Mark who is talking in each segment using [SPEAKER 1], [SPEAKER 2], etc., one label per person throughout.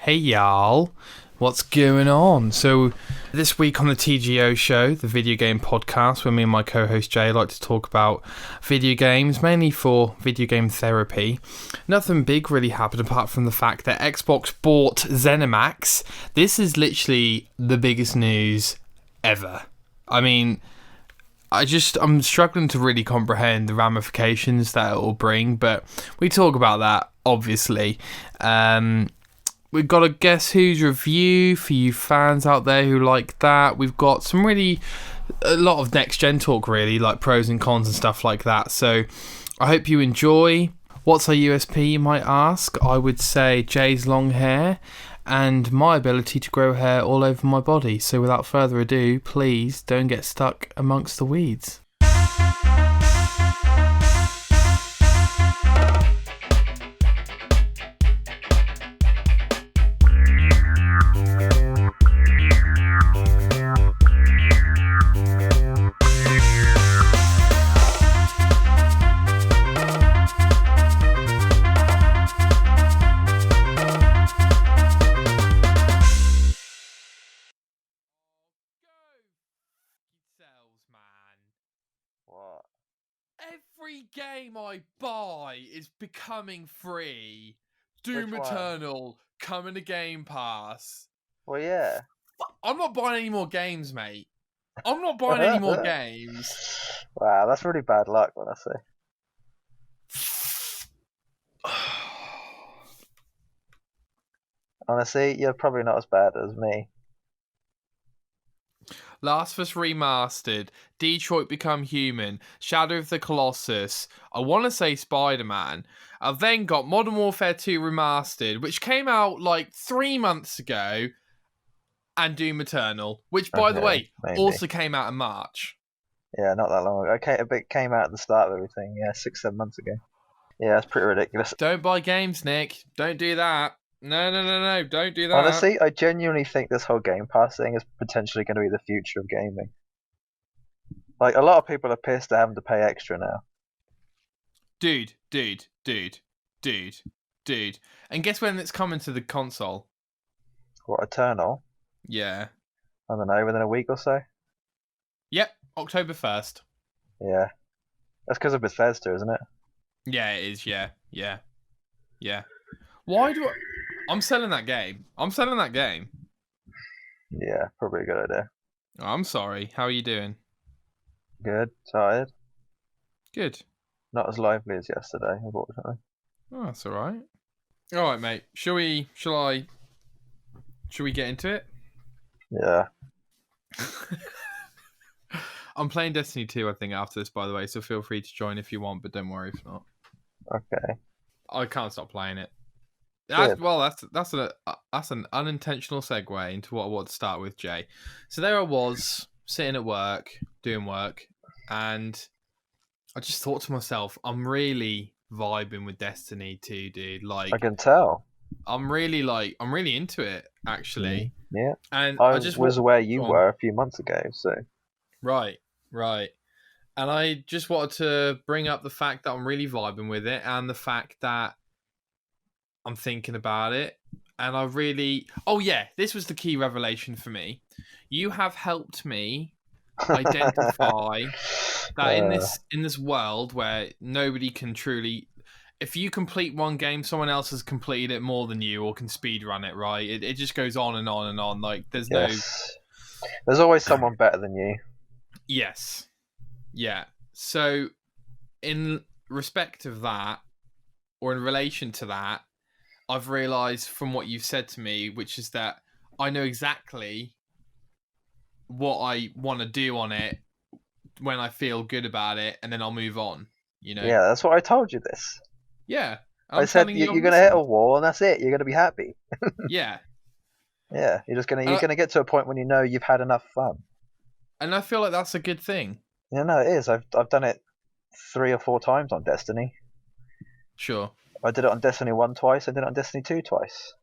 [SPEAKER 1] Hey y'all, what's going on? So this week on the TGO show, the video game podcast, where me and my co-host Jay like to talk about video games, mainly for video game therapy. Nothing big really happened apart from the fact that Xbox bought Zenimax. This is literally the biggest news ever. I mean, I'm struggling to really comprehend the ramifications that it will bring, but we talk about that, obviously. We've got a Guess Who's review for you fans out there who like that. We've got a lot of next-gen talk, really, like pros and cons and stuff like that. So I hope you enjoy. What's our USP, you might ask? I would say Jay's long hair and my ability to grow hair all over my body. So without further ado, please don't get stuck amongst the weeds.
[SPEAKER 2] What?
[SPEAKER 1] Every game I buy is becoming free. Doom
[SPEAKER 2] Which one?
[SPEAKER 1] Eternal coming to Game Pass.
[SPEAKER 2] Well, yeah.
[SPEAKER 1] I'm not buying any more games, mate. I'm not buying any more games.
[SPEAKER 2] Wow, that's really bad luck, when I say. Honestly, you're probably not as bad as me.
[SPEAKER 1] Last of Us Remastered, Detroit Become Human, Shadow of the Colossus, I want to say Spider-Man. I've then got Modern Warfare 2 Remastered, which came out like 3 months ago, and Doom Eternal, which, by the way,
[SPEAKER 2] maybe.
[SPEAKER 1] also came out in March.
[SPEAKER 2] Yeah, not that long ago. Okay, it came out at the start of everything, 6-7 months ago. Yeah, that's pretty ridiculous.
[SPEAKER 1] Don't buy games, Nick. Don't do that. No, don't do that.
[SPEAKER 2] Honestly, I genuinely think this whole Game Pass thing is potentially going to be the future of gaming. Like, a lot of people are pissed at having to pay extra now.
[SPEAKER 1] Dude. And guess when it's coming to the console?
[SPEAKER 2] What, Eternal?
[SPEAKER 1] Yeah.
[SPEAKER 2] I don't know, within a week or so?
[SPEAKER 1] Yep, October 1st.
[SPEAKER 2] Yeah. That's because of Bethesda, isn't it?
[SPEAKER 1] Yeah, it is, yeah. Why do I'm selling that game.
[SPEAKER 2] Yeah, probably a good idea.
[SPEAKER 1] Oh, I'm sorry. How are you doing?
[SPEAKER 2] Good. Tired.
[SPEAKER 1] Good.
[SPEAKER 2] Not as lively as yesterday, unfortunately.
[SPEAKER 1] Oh, that's alright. Alright, mate. Shall we get into it?
[SPEAKER 2] Yeah.
[SPEAKER 1] I'm playing Destiny 2, I think, after this, by the way, so feel free to join if you want, but don't worry if not.
[SPEAKER 2] Okay.
[SPEAKER 1] I can't stop playing it.
[SPEAKER 2] Good.
[SPEAKER 1] That's an unintentional segue into what I want to start with, Jay. So there I was, sitting at work, doing work, and I just thought to myself, I'm really vibing with Destiny 2, dude. Like,
[SPEAKER 2] I can tell.
[SPEAKER 1] I'm really into it, actually.
[SPEAKER 2] Yeah.
[SPEAKER 1] And
[SPEAKER 2] I
[SPEAKER 1] just
[SPEAKER 2] was where you were a few months ago, so.
[SPEAKER 1] Right. And I just wanted to bring up the fact that I'm really vibing with it, and the fact that I'm thinking about it, and I really... Oh yeah, this was the key revelation for me. You have helped me identify that in this world where nobody can truly... If you complete one game, someone else has completed it more than you or can speedrun it, right? It just goes on and on and on. Like, there's
[SPEAKER 2] There's always someone better than you.
[SPEAKER 1] Yes. Yeah. So, in respect of that, or in relation to that, I've realised from what you've said to me, which is that I know exactly what I want to do on it when I feel good about it, and then I'll move on, you know?
[SPEAKER 2] Yeah, that's what I told you this.
[SPEAKER 1] Yeah.
[SPEAKER 2] I said you're going to hit a wall and that's it. You're going to be happy.
[SPEAKER 1] Yeah.
[SPEAKER 2] Yeah, you're going to get to a point when you know you've had enough fun.
[SPEAKER 1] And I feel like that's a good thing.
[SPEAKER 2] Yeah, no, it is. I've done it 3 or 4 times on Destiny.
[SPEAKER 1] Sure.
[SPEAKER 2] I did it on Destiny 1 twice. I did it on Destiny 2 twice.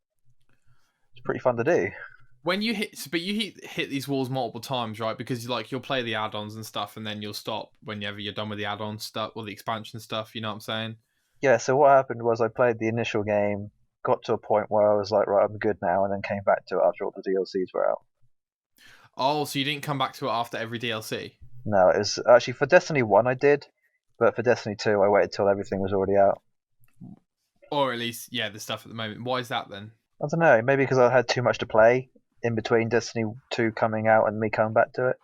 [SPEAKER 2] It's pretty fun to do.
[SPEAKER 1] When you hit these walls multiple times, right? Because you'll play the add-ons and stuff, and then you'll stop whenever you're done with the add-on stuff or the expansion stuff. You know what I'm saying?
[SPEAKER 2] Yeah. So what happened was I played the initial game, got to a point where I was like, right, I'm good now, and then came back to it after all the DLCs were out.
[SPEAKER 1] Oh, so you didn't come back to it after every DLC?
[SPEAKER 2] No, it was actually for Destiny 1 I did, but for Destiny 2 I waited till everything was already out.
[SPEAKER 1] Or at least, yeah, the stuff at the moment. Why is that then?
[SPEAKER 2] I don't know, maybe because I had too much to play in between Destiny 2 coming out and me coming back to it.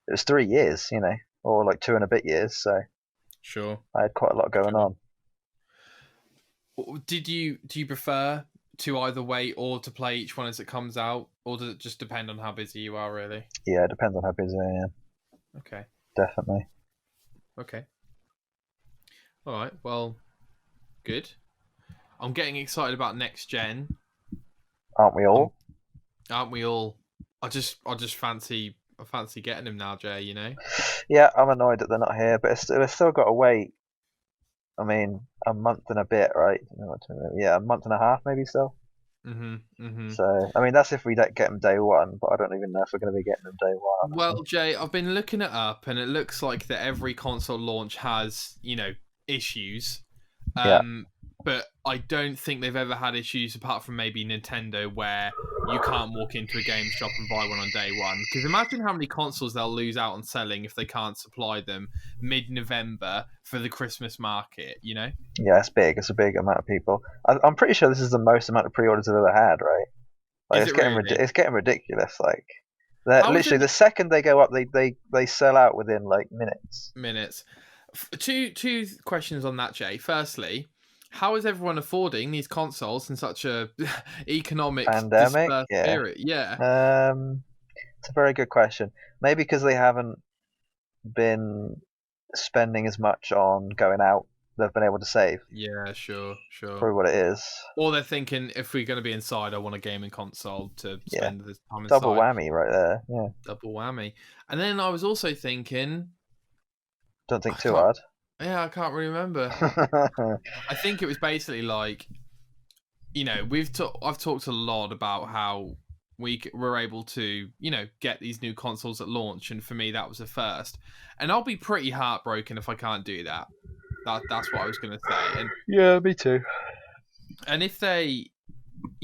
[SPEAKER 2] It was 3 years, or like 2 and a bit years, so
[SPEAKER 1] Sure.
[SPEAKER 2] I had quite a lot going on.
[SPEAKER 1] Do you prefer to either wait or to play each one as it comes out, or does it just depend on how busy you are, really?
[SPEAKER 2] Yeah, it depends on how busy I am.
[SPEAKER 1] Okay.
[SPEAKER 2] Definitely.
[SPEAKER 1] Okay. All right. Well, good. I'm getting excited about next gen.
[SPEAKER 2] Aren't we all?
[SPEAKER 1] Aren't we all? I just fancy getting him now, Jay.
[SPEAKER 2] Yeah, I'm annoyed that they're not here, but they've still got to wait. I mean, a month and a bit, right? Yeah, a month and a half maybe still. So, I mean, that's if we don't get them day one, but I don't even know if we're going to be getting them day one.
[SPEAKER 1] Well, Jay, I've been looking it up, and it looks like that every console launch has, issues.
[SPEAKER 2] Yeah.
[SPEAKER 1] But I don't think they've ever had issues apart from maybe Nintendo where you can't walk into a game shop and buy one on day one. Because imagine how many consoles they'll lose out on selling if they can't supply them mid-November for the Christmas market,
[SPEAKER 2] Yeah, it's big. It's a big amount of people. I'm pretty sure this is the most amount of pre-orders I've ever had, right? Like, it's getting ridiculous. Like, literally the second they go up, they sell out within like minutes.
[SPEAKER 1] Two questions on that, Jay. Firstly, how is everyone affording these consoles in such a economic
[SPEAKER 2] pandemic
[SPEAKER 1] period? Yeah.
[SPEAKER 2] It's a very good question. Maybe because they haven't been spending as much on going out, they've been able to save.
[SPEAKER 1] Yeah, sure.
[SPEAKER 2] Probably what it is.
[SPEAKER 1] Or they're thinking, if we're going to be inside, I want a gaming console to spend this time inside.
[SPEAKER 2] Double whammy right there. Yeah.
[SPEAKER 1] Double whammy. And then I was also thinking.
[SPEAKER 2] Don't think too hard.
[SPEAKER 1] Yeah, I can't really remember. I think it was basically like, I've talked a lot about how we were able to, get these new consoles at launch, and for me that was a first. And I'll be pretty heartbroken if I can't do that. That's what I was going to say. And
[SPEAKER 2] yeah, me too.
[SPEAKER 1] And if they,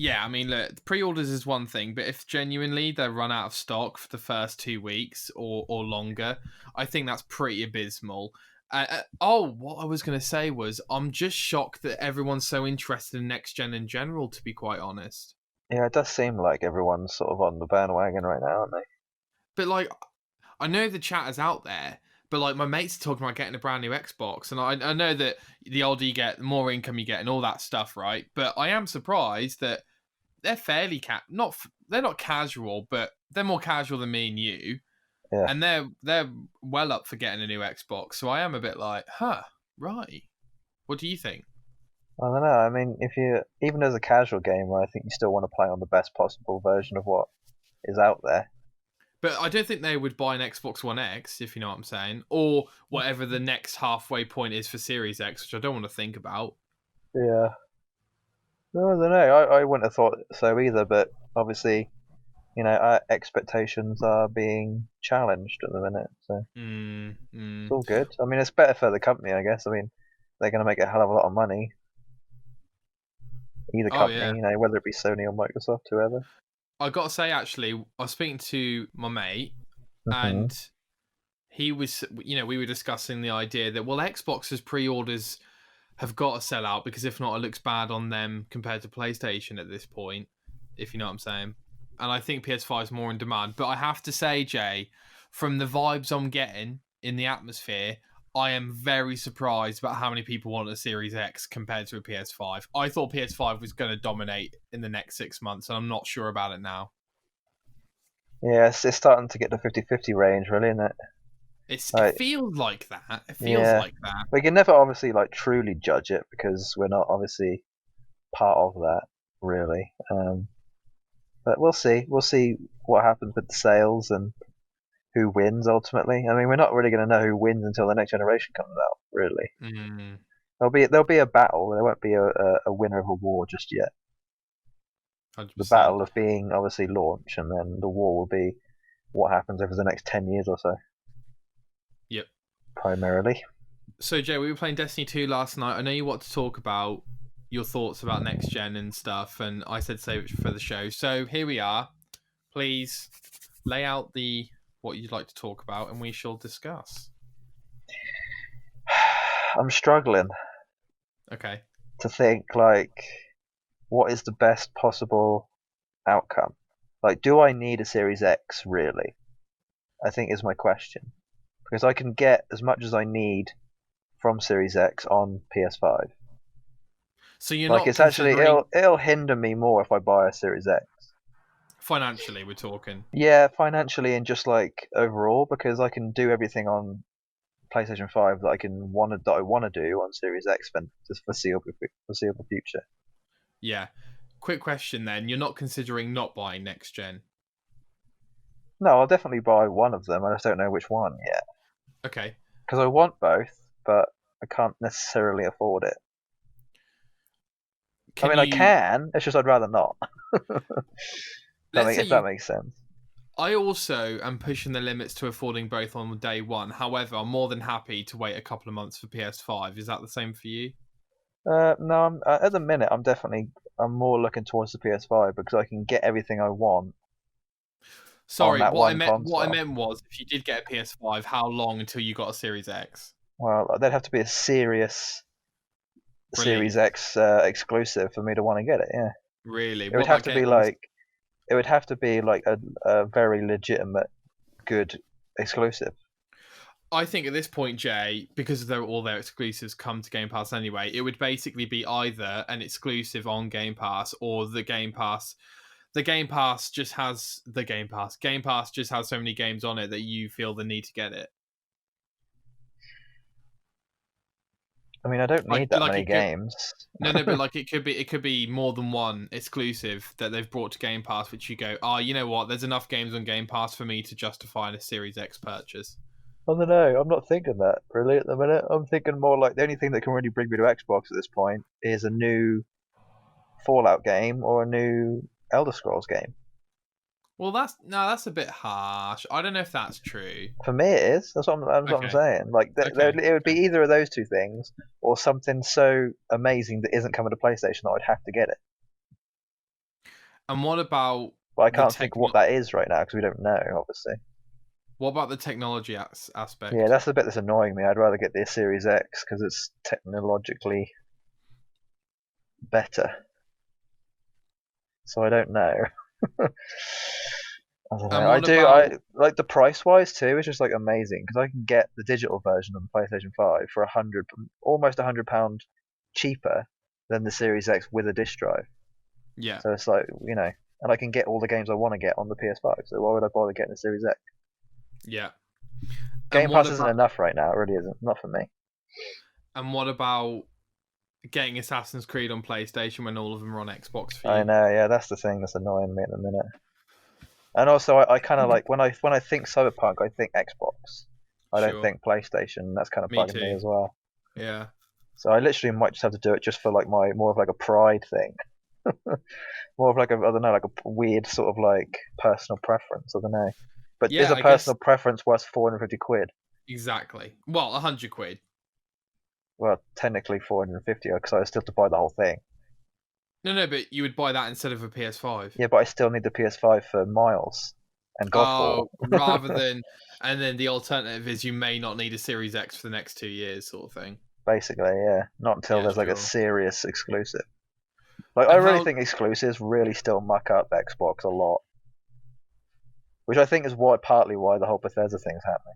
[SPEAKER 1] I mean, look, pre-orders is one thing, but if genuinely they run out of stock for the first 2 weeks or longer, I think that's pretty abysmal. What I was going to say was, I'm just shocked that everyone's so interested in next gen in general, to be quite honest.
[SPEAKER 2] Yeah, it does seem like everyone's sort of on the bandwagon right now, aren't they?
[SPEAKER 1] But like, I know the chat is out there, but like my mates are talking about getting a brand new Xbox, and I know that the older you get, the more income you get, and all that stuff, right? But I am surprised that they're fairly they're not casual, but they're more casual than me and you.
[SPEAKER 2] Yeah.
[SPEAKER 1] And they're well up for getting a new Xbox, so I am a bit like, right. What do you think?
[SPEAKER 2] I don't know. I mean, even as a casual gamer, I think you still want to play on the best possible version of what is out there.
[SPEAKER 1] But I don't think they would buy an Xbox One X, if you know what I'm saying, or whatever the next halfway point is for Series X, which I don't want to think about.
[SPEAKER 2] Yeah. No, I don't know. I wouldn't have thought so either, but obviously, our expectations are being challenged at the minute, so it's all good. I mean, it's better for the company, I guess. I mean, they're going to make a hell of a lot of money. Either company, whether it be Sony or Microsoft, whoever.
[SPEAKER 1] I got to say, actually, I was speaking to my mate, and he was, we were discussing the idea that, well, Xbox's pre-orders have got to sell out, because if not, it looks bad on them compared to PlayStation at this point, if you know what I'm saying. And I think PS5 is more in demand. But I have to say, Jay, from the vibes I'm getting in the atmosphere, I am very surprised about how many people want a Series X compared to a PS5. I thought PS5 was going to dominate in the next 6 months, and I'm not sure about it now.
[SPEAKER 2] Yeah, it's starting to get the 50-50 range, really, isn't it?
[SPEAKER 1] It feels like that. It feels like that.
[SPEAKER 2] We can never obviously truly judge it, because we're not obviously part of that, really. But we'll see. We'll see what happens with the sales and who wins ultimately. I mean, we're not really going to know who wins until the next generation comes out, really. There'll be a battle. There won't be a winner of a war just yet.
[SPEAKER 1] 100%.
[SPEAKER 2] The battle of being obviously launch, and then the war will be what happens over the next 10 years or so.
[SPEAKER 1] Yep.
[SPEAKER 2] Primarily.
[SPEAKER 1] So, Jay, we were playing Destiny 2 last night. I know you want to talk about your thoughts about next gen and stuff, and I said save it for the show. So here we are. Please lay out what you'd like to talk about, and we shall discuss.
[SPEAKER 2] I'm struggling
[SPEAKER 1] Okay.
[SPEAKER 2] to think, like, what is the best possible outcome? Like, do I need a Series X, really? I think is my question. Because I can get as much as I need from Series X on PS5.
[SPEAKER 1] So you're
[SPEAKER 2] Like,
[SPEAKER 1] not
[SPEAKER 2] it's actually,
[SPEAKER 1] considering
[SPEAKER 2] it'll hinder me more if I buy a Series X.
[SPEAKER 1] financially, we're talking.
[SPEAKER 2] Yeah, financially and just, like, overall, because I can do everything on PlayStation 5 that I want to do on Series X for the foreseeable future.
[SPEAKER 1] Yeah. Quick question then. You're not considering not buying next gen?
[SPEAKER 2] No, I'll definitely buy one of them. I just don't know which one yet.
[SPEAKER 1] Okay.
[SPEAKER 2] Because I want both, but I can't necessarily afford it. I can. It's just I'd rather not. If that makes sense.
[SPEAKER 1] I also am pushing the limits to affording both on day one. However, I'm more than happy to wait a couple of months for PS5. Is that the same for you?
[SPEAKER 2] No, at the minute I'm more looking towards the PS5 because I can get everything I want.
[SPEAKER 1] Sorry,
[SPEAKER 2] on that
[SPEAKER 1] what
[SPEAKER 2] one
[SPEAKER 1] I
[SPEAKER 2] console.
[SPEAKER 1] meant was, if you did get a PS5, how long until you got a Series X?
[SPEAKER 2] Well, there'd have to be a serious
[SPEAKER 1] Release.
[SPEAKER 2] Series X exclusive for me to want to get it. Yeah,
[SPEAKER 1] Really?
[SPEAKER 2] it would have to be like a very legitimate, good exclusive.
[SPEAKER 1] I think at this point, Jay, because all their exclusives come to Game Pass anyway, it would basically be either an exclusive on Game Pass or the Game Pass. The Game Pass just has the Game Pass. Game Pass just has so many games on it that you feel the need to get it.
[SPEAKER 2] I mean, I don't need that many games.
[SPEAKER 1] No, but like it could be more than one exclusive that they've brought to Game Pass, which you go, you know what? There's enough games on Game Pass for me to justify a Series X purchase.
[SPEAKER 2] I don't know. I'm not thinking that really at the minute. I'm thinking more like the only thing that can really bring me to Xbox at this point is a new Fallout game or a new Elder Scrolls game.
[SPEAKER 1] Well, that's a bit harsh. I don't know if that's true.
[SPEAKER 2] For me, it is. That's what I'm saying. Like, it would be either of those two things, or something so amazing that isn't coming to PlayStation that I'd have to get it.
[SPEAKER 1] And what about?
[SPEAKER 2] But I can't think what that is right now because we don't know, obviously.
[SPEAKER 1] What about the technology aspect?
[SPEAKER 2] Yeah, that's the bit that's annoying me. I'd rather get the Series X because it's technologically better. So I don't know. I don't know. I like the price wise too. It's just like amazing because I can get the digital version of the PlayStation 5 for almost £100 cheaper than the Series X with a disc drive.
[SPEAKER 1] Yeah.
[SPEAKER 2] So it's like, and I can get all the games I want to get on the PS5. So why would I bother getting the Series X?
[SPEAKER 1] Yeah.
[SPEAKER 2] Game Pass isn't enough right now. It really isn't. Not for me.
[SPEAKER 1] And what about getting Assassin's Creed on PlayStation when all of them are on Xbox for you?
[SPEAKER 2] I know. Yeah, that's the thing that's annoying me at the minute. And also, I kind of like when I think Cyberpunk, I think Xbox. I don't think PlayStation. That's kind of bugging me as well.
[SPEAKER 1] Yeah.
[SPEAKER 2] So I literally might just have to do it just for like more of like a pride thing. More of like I don't know, like a weird sort of like personal preference. I don't know. But is a personal preference worth 450 quid?
[SPEAKER 1] Exactly. Well, 100 quid.
[SPEAKER 2] Well, technically 450 because I still have to buy the whole thing.
[SPEAKER 1] No, but you would buy that instead of a PS5.
[SPEAKER 2] Yeah, but I still need the PS5 for Miles and Godfall.
[SPEAKER 1] Rather than, and then the alternative is you may not need a Series X for the next 2 years, sort of thing.
[SPEAKER 2] Basically, yeah. Not until there's like a serious exclusive. Like, I really think exclusives really still muck up Xbox a lot. Which I think is partly why the whole Bethesda thing's happening.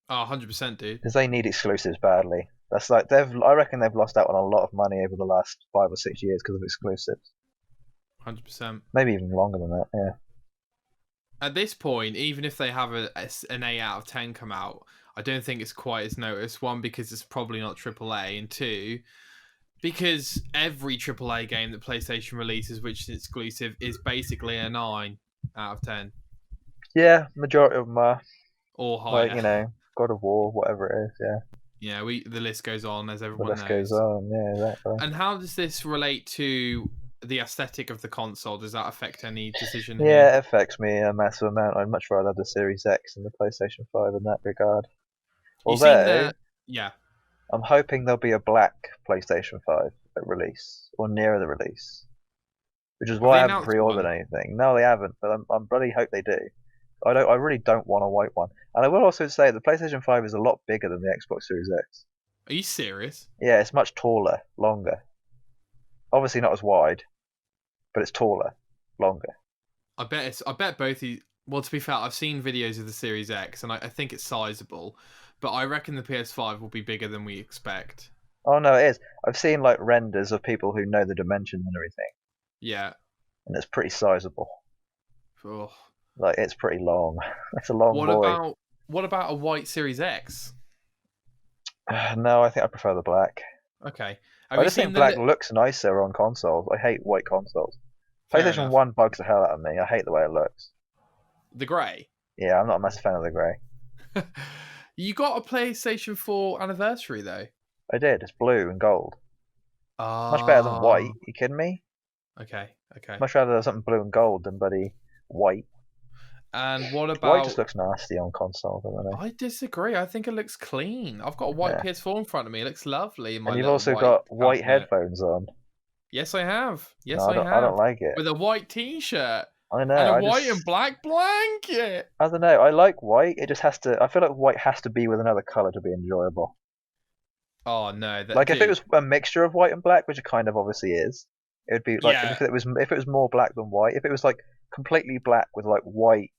[SPEAKER 1] Oh, 100%, dude.
[SPEAKER 2] Because they need exclusives badly. That's like I reckon they've lost out on a lot of money over the last 5 or 6 years because of exclusives.
[SPEAKER 1] 100%.
[SPEAKER 2] Maybe even longer than that, yeah.
[SPEAKER 1] At this point, even if they have an 8 out of 10 come out, I don't think it's quite as noticed. One, because it's probably not AAA, and two, because every AAA game that PlayStation releases, which is exclusive, is basically a 9 out of 10.
[SPEAKER 2] Yeah, majority of them are.
[SPEAKER 1] Or higher.
[SPEAKER 2] Like, God of War, whatever it is, yeah.
[SPEAKER 1] Yeah, the list goes on, as everyone knows.
[SPEAKER 2] The list goes on, yeah, exactly.
[SPEAKER 1] And how does this relate to the aesthetic of the console? Does that affect any decision
[SPEAKER 2] here? Yeah, it affects me a massive amount. I'd much rather have the Series X than the PlayStation 5 in that regard. Although,
[SPEAKER 1] yeah.
[SPEAKER 2] I'm hoping there'll be a black PlayStation 5 at release or nearer the release, which is
[SPEAKER 1] Have
[SPEAKER 2] why
[SPEAKER 1] they
[SPEAKER 2] I haven't
[SPEAKER 1] announced
[SPEAKER 2] pre-ordered
[SPEAKER 1] one?
[SPEAKER 2] anything. No, they haven't, but I'm bloody hope they do. I really don't want a white one. And I will also say the PlayStation 5 is a lot bigger than the Xbox Series X.
[SPEAKER 1] Are you serious?
[SPEAKER 2] Yeah, it's much taller, longer. Obviously not as wide, but it's taller, longer.
[SPEAKER 1] I bet both these. Well, to be fair, I've seen videos of the Series X, and I think it's sizable, but I reckon the PS5 will be bigger than we expect.
[SPEAKER 2] Oh no, it is. I've seen like renders of people who know the dimensions and everything,
[SPEAKER 1] Yeah.
[SPEAKER 2] and it's pretty sizable.
[SPEAKER 1] Oh.
[SPEAKER 2] Like it's pretty long. It's a long
[SPEAKER 1] What
[SPEAKER 2] boy.
[SPEAKER 1] about what about a white Series X?
[SPEAKER 2] No, I think I prefer the black.
[SPEAKER 1] Okay. Have
[SPEAKER 2] I
[SPEAKER 1] you
[SPEAKER 2] just
[SPEAKER 1] seen
[SPEAKER 2] think
[SPEAKER 1] the
[SPEAKER 2] black looks nicer on consoles. I hate white consoles.
[SPEAKER 1] Fair
[SPEAKER 2] PlayStation
[SPEAKER 1] enough.
[SPEAKER 2] 1 bugs the hell out of me. I hate the way it looks.
[SPEAKER 1] The grey.
[SPEAKER 2] Yeah, I'm not a massive fan of the grey.
[SPEAKER 1] You got a PlayStation 4 anniversary though.
[SPEAKER 2] I did. It's blue and gold. Much better than
[SPEAKER 1] Ah.
[SPEAKER 2] white. You kidding me?
[SPEAKER 1] Okay. Okay.
[SPEAKER 2] Much rather have something blue and gold than bloody white.
[SPEAKER 1] And what
[SPEAKER 2] White just
[SPEAKER 1] about?
[SPEAKER 2] looks nasty on consoles. I don't know.
[SPEAKER 1] I disagree. I think it looks clean. I've got a white
[SPEAKER 2] Yeah.
[SPEAKER 1] PS4 in front of me. It looks lovely in my
[SPEAKER 2] And you've
[SPEAKER 1] little
[SPEAKER 2] also
[SPEAKER 1] white
[SPEAKER 2] got white
[SPEAKER 1] cabinet.
[SPEAKER 2] headphones on.
[SPEAKER 1] Yes, I have.
[SPEAKER 2] No,
[SPEAKER 1] Yes,
[SPEAKER 2] I
[SPEAKER 1] I
[SPEAKER 2] don't. I don't
[SPEAKER 1] have.
[SPEAKER 2] like it.
[SPEAKER 1] With a white T-shirt
[SPEAKER 2] I know.
[SPEAKER 1] and a
[SPEAKER 2] I
[SPEAKER 1] white and
[SPEAKER 2] just.
[SPEAKER 1] black blanket.
[SPEAKER 2] I don't know. I like white. It just has to. I feel like white has to be with another color to be enjoyable.
[SPEAKER 1] Oh no, that
[SPEAKER 2] Like if it
[SPEAKER 1] dude.
[SPEAKER 2] was a mixture of white and black, which it kind of obviously is, it would be like
[SPEAKER 1] Yeah,
[SPEAKER 2] if it was more black than white. If it was like completely black with like white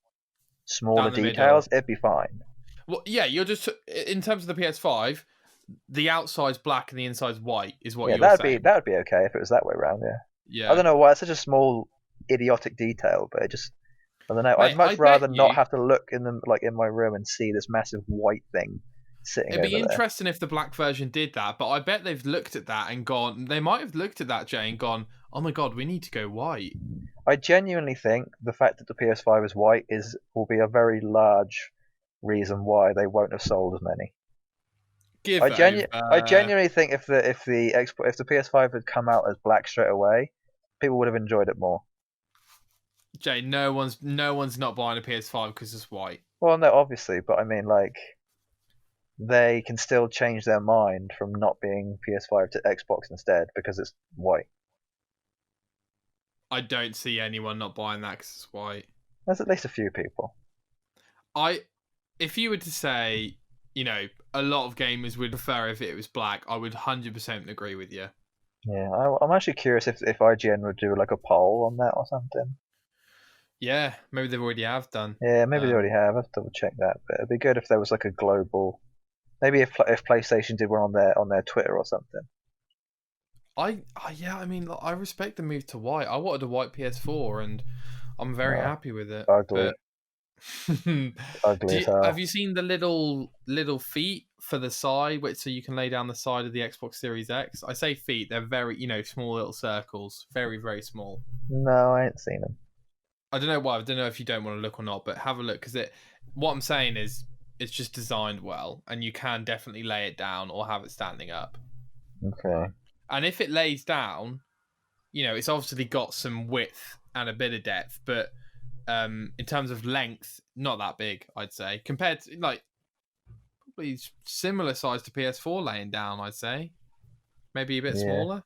[SPEAKER 2] smaller
[SPEAKER 1] down the middle.
[SPEAKER 2] details, it'd be fine.
[SPEAKER 1] Well, yeah, you're just in terms of the PS5, the outside's black and the inside's white is what
[SPEAKER 2] Yeah,
[SPEAKER 1] you're
[SPEAKER 2] that'd be
[SPEAKER 1] saying.
[SPEAKER 2] that'd be okay if it was that way around. Yeah, I
[SPEAKER 1] Yeah,
[SPEAKER 2] don't know why it's such a small idiotic detail, but it just I don't know. I'd
[SPEAKER 1] mate, I
[SPEAKER 2] much
[SPEAKER 1] bet
[SPEAKER 2] rather not
[SPEAKER 1] you
[SPEAKER 2] have to look in the like in my room and see this massive white thing sitting
[SPEAKER 1] it'd be
[SPEAKER 2] over there.
[SPEAKER 1] interesting if the black version did that, but I bet they've looked at that and gone. They might have looked at that, Jay, and gone, "Oh my god, we need to go white."
[SPEAKER 2] I genuinely think the fact that the PS5 is white will be a very large reason why they won't have sold as many.
[SPEAKER 1] Give
[SPEAKER 2] I
[SPEAKER 1] over,
[SPEAKER 2] genuinely think if the PS5 had come out as black straight away, people would have enjoyed it more.
[SPEAKER 1] Jay. No one's not buying a PS5 because it's white.
[SPEAKER 2] Well, no, obviously, but I mean, like, they can still change their mind from not being PS5 to Xbox instead because it's white.
[SPEAKER 1] I don't see anyone not buying that because it's white.
[SPEAKER 2] There's at least a few people.
[SPEAKER 1] If you were to say, a lot of gamers would prefer if it was black, I would 100% agree with you.
[SPEAKER 2] Yeah, I'm actually curious if IGN would do like a poll on that or something.
[SPEAKER 1] Yeah, maybe they already have done.
[SPEAKER 2] Yeah, maybe they already have. I have to double check that. But it'd be good if there was like a global. Maybe if PlayStation did one on their Twitter or something.
[SPEAKER 1] Yeah, I mean, I respect the move to white. I wanted a white PS4, and I'm very happy with it.
[SPEAKER 2] Ugly,
[SPEAKER 1] But
[SPEAKER 2] ugly as hell.
[SPEAKER 1] have you seen the little feet for the side, so you can lay down the side of the Xbox Series X? I say feet; they're very, small little circles, very, very small.
[SPEAKER 2] No, I ain't seen them.
[SPEAKER 1] I don't know why. I don't know if you don't want to look or not, but have a look because what I'm saying is it's just designed well, and you can definitely lay it down or have it standing up.
[SPEAKER 2] Okay.
[SPEAKER 1] And if it lays down, it's obviously got some width and a bit of depth, but in terms of length, not that big, I'd say, compared to probably similar size to PS4 laying down. I'd say maybe a bit smaller.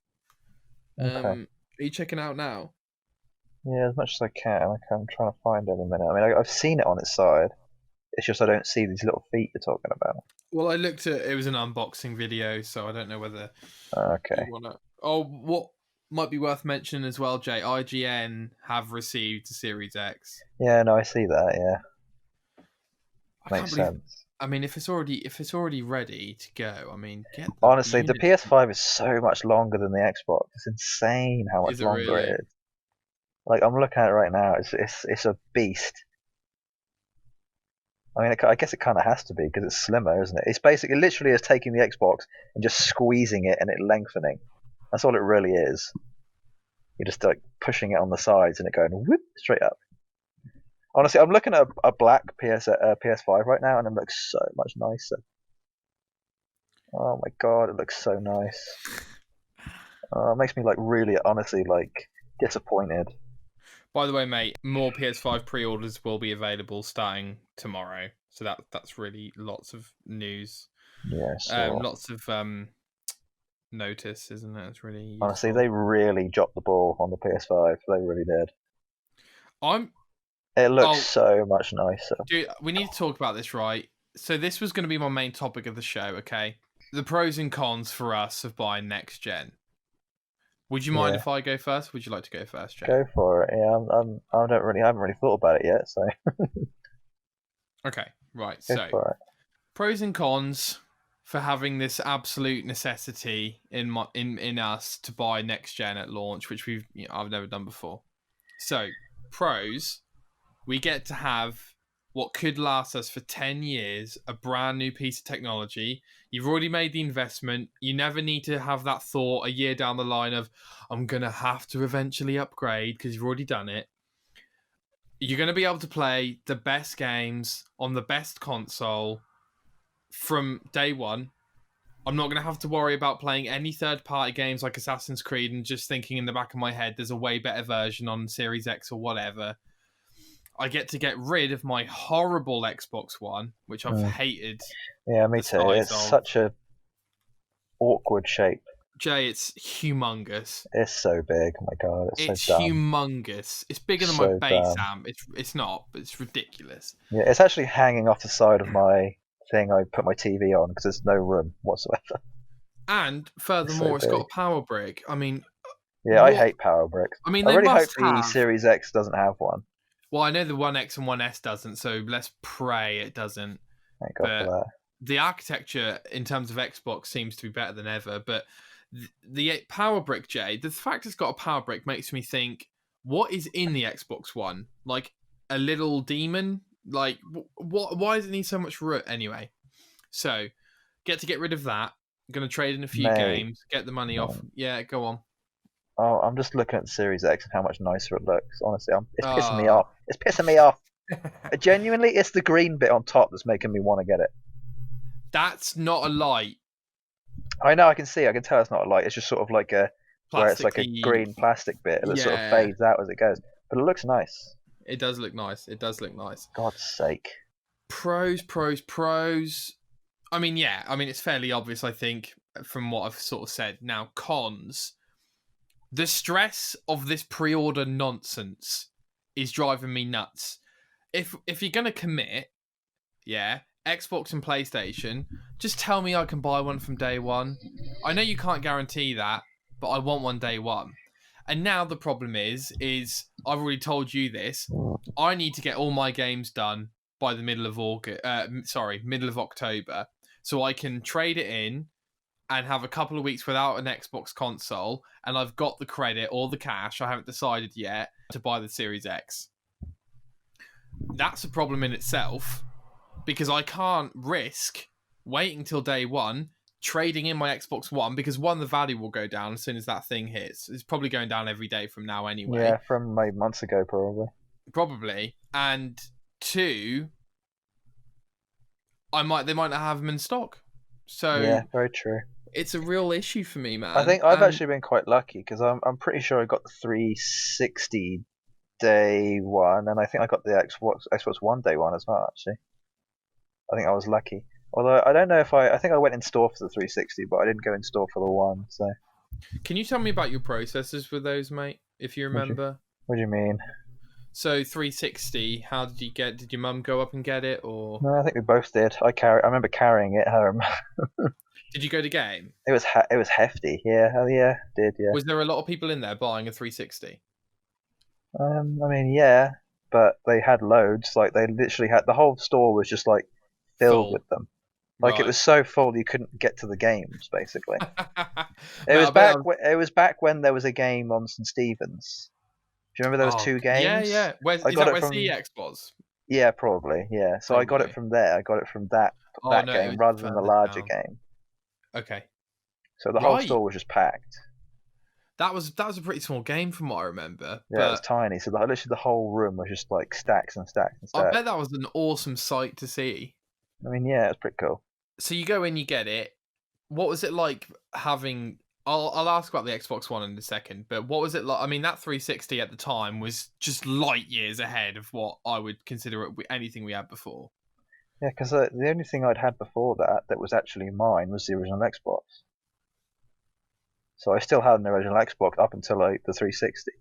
[SPEAKER 2] Okay.
[SPEAKER 1] Are you checking out now?
[SPEAKER 2] Yeah, as much as I can. I'm trying to find it in a minute. I mean, I've seen it on its side. It's just I don't see these little feet you're talking about.
[SPEAKER 1] Well, I looked at it was an unboxing video, so I don't know whether
[SPEAKER 2] Okay.
[SPEAKER 1] you wanna. Oh, what might be worth mentioning as well, Jay? IGN have received the Series X.
[SPEAKER 2] Yeah, no, I see that. Yeah, makes sense.
[SPEAKER 1] I mean, if it's already ready to go, I mean, get the
[SPEAKER 2] Honestly, the
[SPEAKER 1] units.
[SPEAKER 2] PS5 is so much longer than the Xbox. It's insane how much
[SPEAKER 1] Is it
[SPEAKER 2] longer
[SPEAKER 1] really?
[SPEAKER 2] it is. Like I'm looking at it right now. It's a beast. I mean, I guess it kind of has to be because it's slimmer, isn't it? It's basically literally is taking the Xbox and just squeezing it and it lengthening. That's all it really is. You're just like pushing it on the sides and it going whoop straight up. Honestly, I'm looking at a black PS5 right now and it looks so much nicer. Oh my god, it looks so nice. It makes me like really, honestly, like disappointed.
[SPEAKER 1] By the way, mate, more PS5 pre-orders will be available starting tomorrow. So that's really lots of news.
[SPEAKER 2] Yeah, so
[SPEAKER 1] Lots of notice, isn't it? It's really useful.
[SPEAKER 2] honestly, they really dropped the ball on the PS5. They really did. It looks so much nicer.
[SPEAKER 1] Dude, we need to talk about this, right? So this was going to be my main topic of the show, okay? The pros and cons for us of buying next gen. Would you mind if I go first? Would you like to go first, Jay?
[SPEAKER 2] Go for it. Yeah, I haven't really thought about it yet. So.
[SPEAKER 1] Okay, right.
[SPEAKER 2] Go for it.
[SPEAKER 1] Pros and cons for having this absolute necessity in us to buy next gen at launch, which I've never done before. So, pros, we get to have what could last us for 10 years, a brand new piece of technology. You've already made the investment. You never need to have that thought a year down the line of, I'm going to have to eventually upgrade because you've already done it. You're going to be able to play the best games on the best console from day one. I'm not going to have to worry about playing any third-party games like Assassin's Creed and just thinking in the back of my head there's a way better version on Series X or whatever. I get to get rid of my horrible Xbox One, which I've hated.
[SPEAKER 2] Yeah, me too. It's such a awkward shape.
[SPEAKER 1] Jay, it's humongous.
[SPEAKER 2] It's so big. Oh my god,
[SPEAKER 1] it's
[SPEAKER 2] so dumb.
[SPEAKER 1] Humongous. It's bigger than my base amp. It's not, but it's ridiculous.
[SPEAKER 2] Yeah, it's actually hanging off the side of my thing I put my TV on because there's no room whatsoever.
[SPEAKER 1] And furthermore, it's got a power brick. I mean,
[SPEAKER 2] yeah, I hate power bricks.
[SPEAKER 1] I mean,
[SPEAKER 2] I really hope the Series X doesn't have one.
[SPEAKER 1] Well, I know the 1X and 1S doesn't, so let's pray it doesn't.
[SPEAKER 2] Thank God for that.
[SPEAKER 1] The architecture in terms of Xbox seems to be better than ever, but the power brick, Jay, the fact it's got a power brick makes me think, what is in the Xbox One? Like a little demon? Like, why does it need so much root anyway? So, get rid of that. I'm going to trade in a few games, get the money off. Yeah, go on.
[SPEAKER 2] Oh, I'm just looking at the Series X and how much nicer it looks. Honestly, it's pissing me off. It's pissing me off. Genuinely, it's the green bit on top that's making me want to get it.
[SPEAKER 1] That's not a light.
[SPEAKER 2] I know, I can see. I can tell it's not a light. It's just sort of like where it's like a green plastic bit that sort of fades out as it goes. But it looks nice.
[SPEAKER 1] It does look nice.
[SPEAKER 2] God's sake.
[SPEAKER 1] Pros. I mean, it's fairly obvious, I think, from what I've sort of said. Now, cons. The stress of this pre-order nonsense is driving me nuts. If you're going to commit, Xbox and PlayStation, just tell me I can buy one from day one. I know you can't guarantee that, but I want one day one. And now the problem is I've already told you this. I need to get all my games done by the middle of October, so I can trade it in and have a couple of weeks without an Xbox console, and I've got the credit or the cash, I haven't decided yet, to buy the Series X. That's a problem in itself, because I can't risk waiting till day one, trading in my Xbox One, because one, the value will go down as soon as that thing hits. It's probably going down every day from now anyway.
[SPEAKER 2] Yeah, from maybe months ago, probably.
[SPEAKER 1] Probably. And two, they might not have them in stock. So
[SPEAKER 2] yeah, very true.
[SPEAKER 1] It's a real issue for me, man.
[SPEAKER 2] I think I've actually been quite lucky because I'm pretty sure I got the 360 day one, and I think I got the Xbox One day one as well. Actually, I think I was lucky. Although I don't know if I think I went in store for the 360, but I didn't go in store for the one. So,
[SPEAKER 1] can you tell me about your processes with those, mate? If you remember.
[SPEAKER 2] What do you mean?
[SPEAKER 1] So 360, how did you get? Did your mum go up and get it, or?
[SPEAKER 2] No, I think we both did. I remember carrying it home.
[SPEAKER 1] Did you go to game?
[SPEAKER 2] It was hefty. Yeah, did. Yeah.
[SPEAKER 1] Was there a lot of people in there buying a 360?
[SPEAKER 2] I mean, yeah, but they had loads. Like they literally had the whole store was just like filled with them. Like it was so full you couldn't get to the games. Basically, it was back when there was a game on St. Stephen's. Do you remember there was two games?
[SPEAKER 1] Yeah. Is that where CX was?
[SPEAKER 2] Yeah, probably. Yeah. So I got it from there. I got it from that game rather than the larger game.
[SPEAKER 1] Okay.
[SPEAKER 2] So the whole store was just packed.
[SPEAKER 1] That was a pretty small game from what I remember.
[SPEAKER 2] Yeah, it was tiny. So literally the whole room was just like stacks and stacks and stacks.
[SPEAKER 1] I bet that was an awesome sight to see.
[SPEAKER 2] I mean, yeah, it was pretty cool.
[SPEAKER 1] So you go in, you get it. What was it like having... I'll ask about the Xbox One in a second, but what was it like? I mean, that 360 at the time was just light years ahead of what I would consider anything we had before.
[SPEAKER 2] Yeah, because the only thing I'd had before that was actually mine was the original Xbox. So I still had an original Xbox up until like the 360.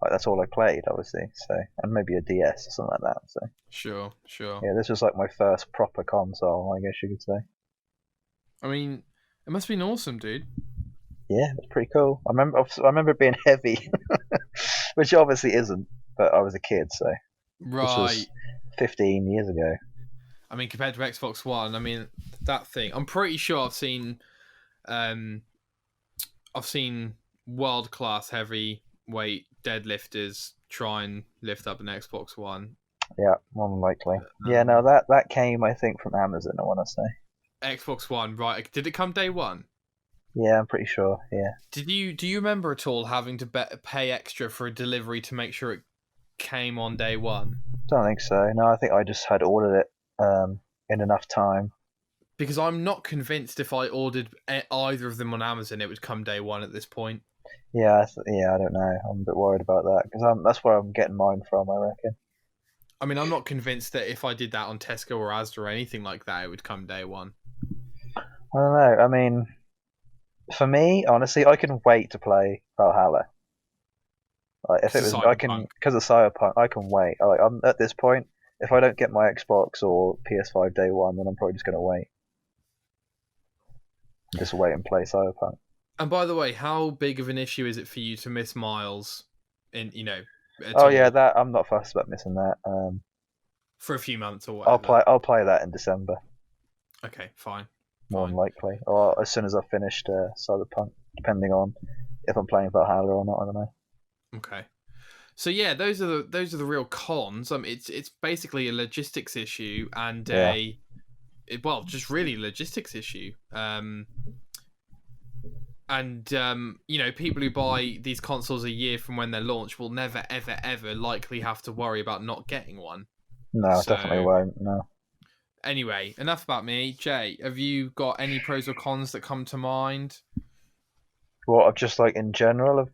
[SPEAKER 2] Like that's all I played, obviously. So and maybe a DS or something like that. So
[SPEAKER 1] Sure, sure.
[SPEAKER 2] yeah, this was like my first proper console, I guess you could say.
[SPEAKER 1] I mean, it must have been awesome, dude.
[SPEAKER 2] Yeah, it was pretty cool. I remember it being heavy, which it obviously isn't. But I was a kid, so this was
[SPEAKER 1] Right.
[SPEAKER 2] 15 years ago.
[SPEAKER 1] I mean, compared to Xbox One, I mean that thing. I'm pretty sure um, I've seen world class heavyweight deadlifters try and lift up an Xbox One.
[SPEAKER 2] Yeah, more than likely. Yeah, no,
[SPEAKER 1] Um,
[SPEAKER 2] that came I think from Amazon. I want to say.
[SPEAKER 1] Xbox One, right? Did it come day one?
[SPEAKER 2] Yeah, I'm pretty sure. Yeah.
[SPEAKER 1] Do you remember at all having to pay extra for a delivery to make sure it came on day one?
[SPEAKER 2] Don't think so. No, I think I just had ordered it in enough time.
[SPEAKER 1] Because I'm not convinced if I ordered either of them on Amazon, it would come day one at this point.
[SPEAKER 2] Yeah, I don't know. I'm a bit worried about that because that's where I'm getting mine from. I reckon.
[SPEAKER 1] I mean, I'm not convinced that if I did that on Tesco or Asda or anything like that, it would come day one.
[SPEAKER 2] I don't know. I mean, for me, honestly, I can wait to play Valhalla. Like if it
[SPEAKER 1] It's a
[SPEAKER 2] was, I
[SPEAKER 1] cyberpunk.
[SPEAKER 2] can because of Cyberpunk, I can wait. I'm at this point. If I don't get my Xbox or PS5 day one, then I'm probably just gonna wait. Just wait and play Cyberpunk.
[SPEAKER 1] And by the way, how big of an issue is it for you to miss Miles in, at
[SPEAKER 2] Oh yeah,
[SPEAKER 1] all
[SPEAKER 2] that I'm not fussed about missing that.
[SPEAKER 1] for a few months or
[SPEAKER 2] I'll
[SPEAKER 1] whatever?
[SPEAKER 2] play. I'll play that in December,
[SPEAKER 1] Okay, fine,
[SPEAKER 2] more than
[SPEAKER 1] fine.
[SPEAKER 2] likely, or as soon as I've finished Cyberpunk, depending on if I'm playing Valhalla or not. I don't know.
[SPEAKER 1] Okay. So yeah, those are the real cons. It's basically a logistics issue and
[SPEAKER 2] Yeah,
[SPEAKER 1] just really a logistics issue. People who buy these consoles a year from when they're launched will never, ever, ever likely have to worry about not getting one.
[SPEAKER 2] no, definitely
[SPEAKER 1] So
[SPEAKER 2] won't. No.
[SPEAKER 1] anyway, enough about me. Jay, have you got any pros or cons that come to mind?
[SPEAKER 2] What, just like in general of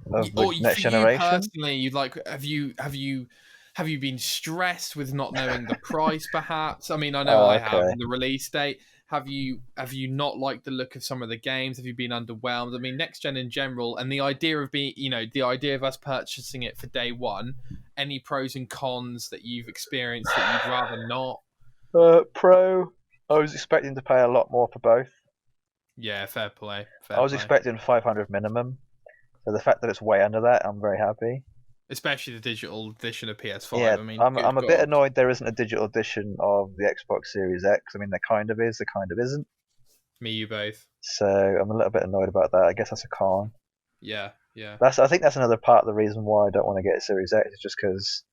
[SPEAKER 2] the
[SPEAKER 1] Or
[SPEAKER 2] next
[SPEAKER 1] for you
[SPEAKER 2] generation?
[SPEAKER 1] personally, you'd like have you been stressed with not knowing the price perhaps? I mean, I know I have,
[SPEAKER 2] Okay.
[SPEAKER 1] and the release date. Have you not liked the look of some of the games? Have you been underwhelmed? I mean, next gen in general, and the idea of the idea of us purchasing it for day one. Any pros and cons that you've experienced that you'd rather not?
[SPEAKER 2] Pro. I was expecting to pay a lot more for both.
[SPEAKER 1] Yeah, fair play,
[SPEAKER 2] I
[SPEAKER 1] fair
[SPEAKER 2] was
[SPEAKER 1] play.
[SPEAKER 2] expecting 500 minimum. So the fact that it's way under that, I'm very happy.
[SPEAKER 1] Especially the digital edition of PS5.
[SPEAKER 2] Yeah,
[SPEAKER 1] I mean,
[SPEAKER 2] I'm
[SPEAKER 1] good
[SPEAKER 2] a bit
[SPEAKER 1] God,
[SPEAKER 2] annoyed there isn't a digital edition of the Xbox Series X. I mean, there kind of is, there kind of isn't.
[SPEAKER 1] me, you both.
[SPEAKER 2] So I'm a little bit annoyed about that. I guess that's a con.
[SPEAKER 1] Yeah, yeah.
[SPEAKER 2] I think that's another part of the reason why I don't want to get a Series X. Is just because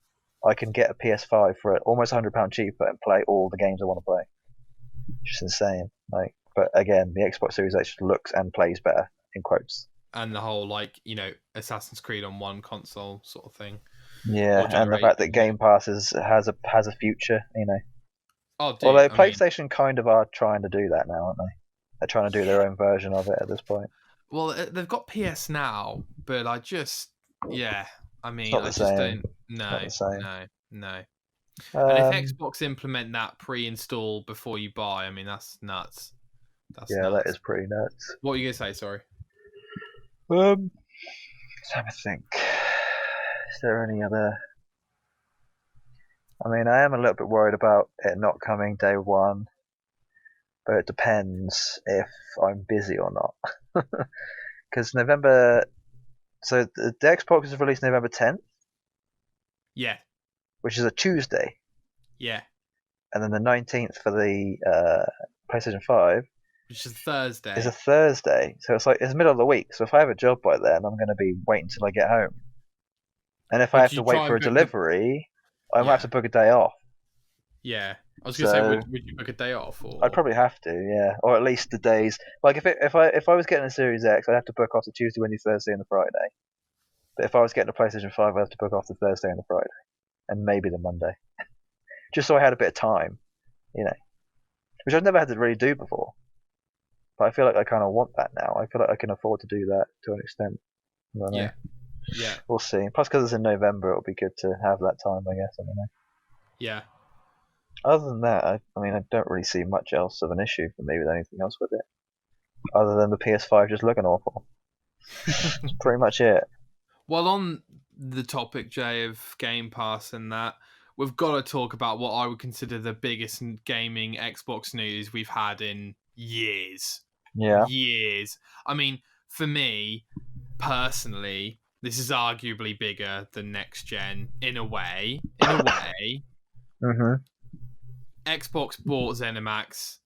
[SPEAKER 2] I can get a PS5 for almost £100 cheaper and play all the games I want to play. Just insane. Like, but again, the Xbox Series X just looks and plays better in quotes.
[SPEAKER 1] And the whole Assassin's Creed on one console sort of thing
[SPEAKER 2] Yeah,
[SPEAKER 1] or
[SPEAKER 2] and the fact that
[SPEAKER 1] generation.
[SPEAKER 2] Game Pass has a future.
[SPEAKER 1] Oh, dude,
[SPEAKER 2] Although
[SPEAKER 1] I mean,
[SPEAKER 2] PlayStation kind of are trying to do that now, aren't they? They're trying to do their own version of it at this point.
[SPEAKER 1] well, they've got PS now, but yeah, I
[SPEAKER 2] It's
[SPEAKER 1] mean,
[SPEAKER 2] not
[SPEAKER 1] I
[SPEAKER 2] the
[SPEAKER 1] just
[SPEAKER 2] same.
[SPEAKER 1] don't.
[SPEAKER 2] It's not
[SPEAKER 1] No,
[SPEAKER 2] the same.
[SPEAKER 1] no, no. And if
[SPEAKER 2] Um,
[SPEAKER 1] Xbox implement that pre-install before you buy, I mean, that's nuts. That's
[SPEAKER 2] yeah, that
[SPEAKER 1] nuts.
[SPEAKER 2] is pretty nuts.
[SPEAKER 1] What were you gonna say? Sorry.
[SPEAKER 2] Let's have a think. Is there any other? I mean, I am a little bit worried about it not coming day one, but it depends if I'm busy or not. Because November, so the Xbox is released November 10th,
[SPEAKER 1] Yeah,
[SPEAKER 2] which is a Tuesday,
[SPEAKER 1] yeah.
[SPEAKER 2] and then the 19th for the PlayStation 5
[SPEAKER 1] Which is
[SPEAKER 2] is a
[SPEAKER 1] Thursday.
[SPEAKER 2] Thursday. So it's the middle of the week. So if I have a job by then, I'm going to be waiting till I get home. And if I
[SPEAKER 1] Would
[SPEAKER 2] have to
[SPEAKER 1] you
[SPEAKER 2] wait
[SPEAKER 1] try
[SPEAKER 2] for
[SPEAKER 1] and
[SPEAKER 2] a
[SPEAKER 1] book the?
[SPEAKER 2] delivery, I might have
[SPEAKER 1] Yeah,
[SPEAKER 2] to book a day off.
[SPEAKER 1] yeah. I was gonna say,
[SPEAKER 2] So
[SPEAKER 1] would you book a day off
[SPEAKER 2] I'd
[SPEAKER 1] or?
[SPEAKER 2] probably have to, yeah, or at least the days. Like if I was getting a Series X, I'd have to book off the Tuesday, Wednesday, Thursday, and the Friday. But if I was getting a PlayStation 5, I'd have to book off the Thursday and the Friday, and maybe the Monday, just so I had a bit of time, you know, which I've never had to really do before. But I feel like I kind of want that now. I feel like I can afford to do that to an extent. I don't know.
[SPEAKER 1] Yeah, yeah,
[SPEAKER 2] We'll see. Plus, because it's in November, it'll be good to have that time. I guess. I don't know.
[SPEAKER 1] yeah.
[SPEAKER 2] Other than that, I mean, I don't really see much else of an issue for me with anything else with it, other than the PS5 just looking awful. That's pretty much it.
[SPEAKER 1] Well, on the topic, Jay, of Game Pass and that, we've got to talk about what I would consider the biggest gaming Xbox news we've had in years.
[SPEAKER 2] Yeah.
[SPEAKER 1] Years. I mean, for me, personally, this is arguably bigger than next gen in a way.
[SPEAKER 2] Mhm.
[SPEAKER 1] Xbox bought Zenimax,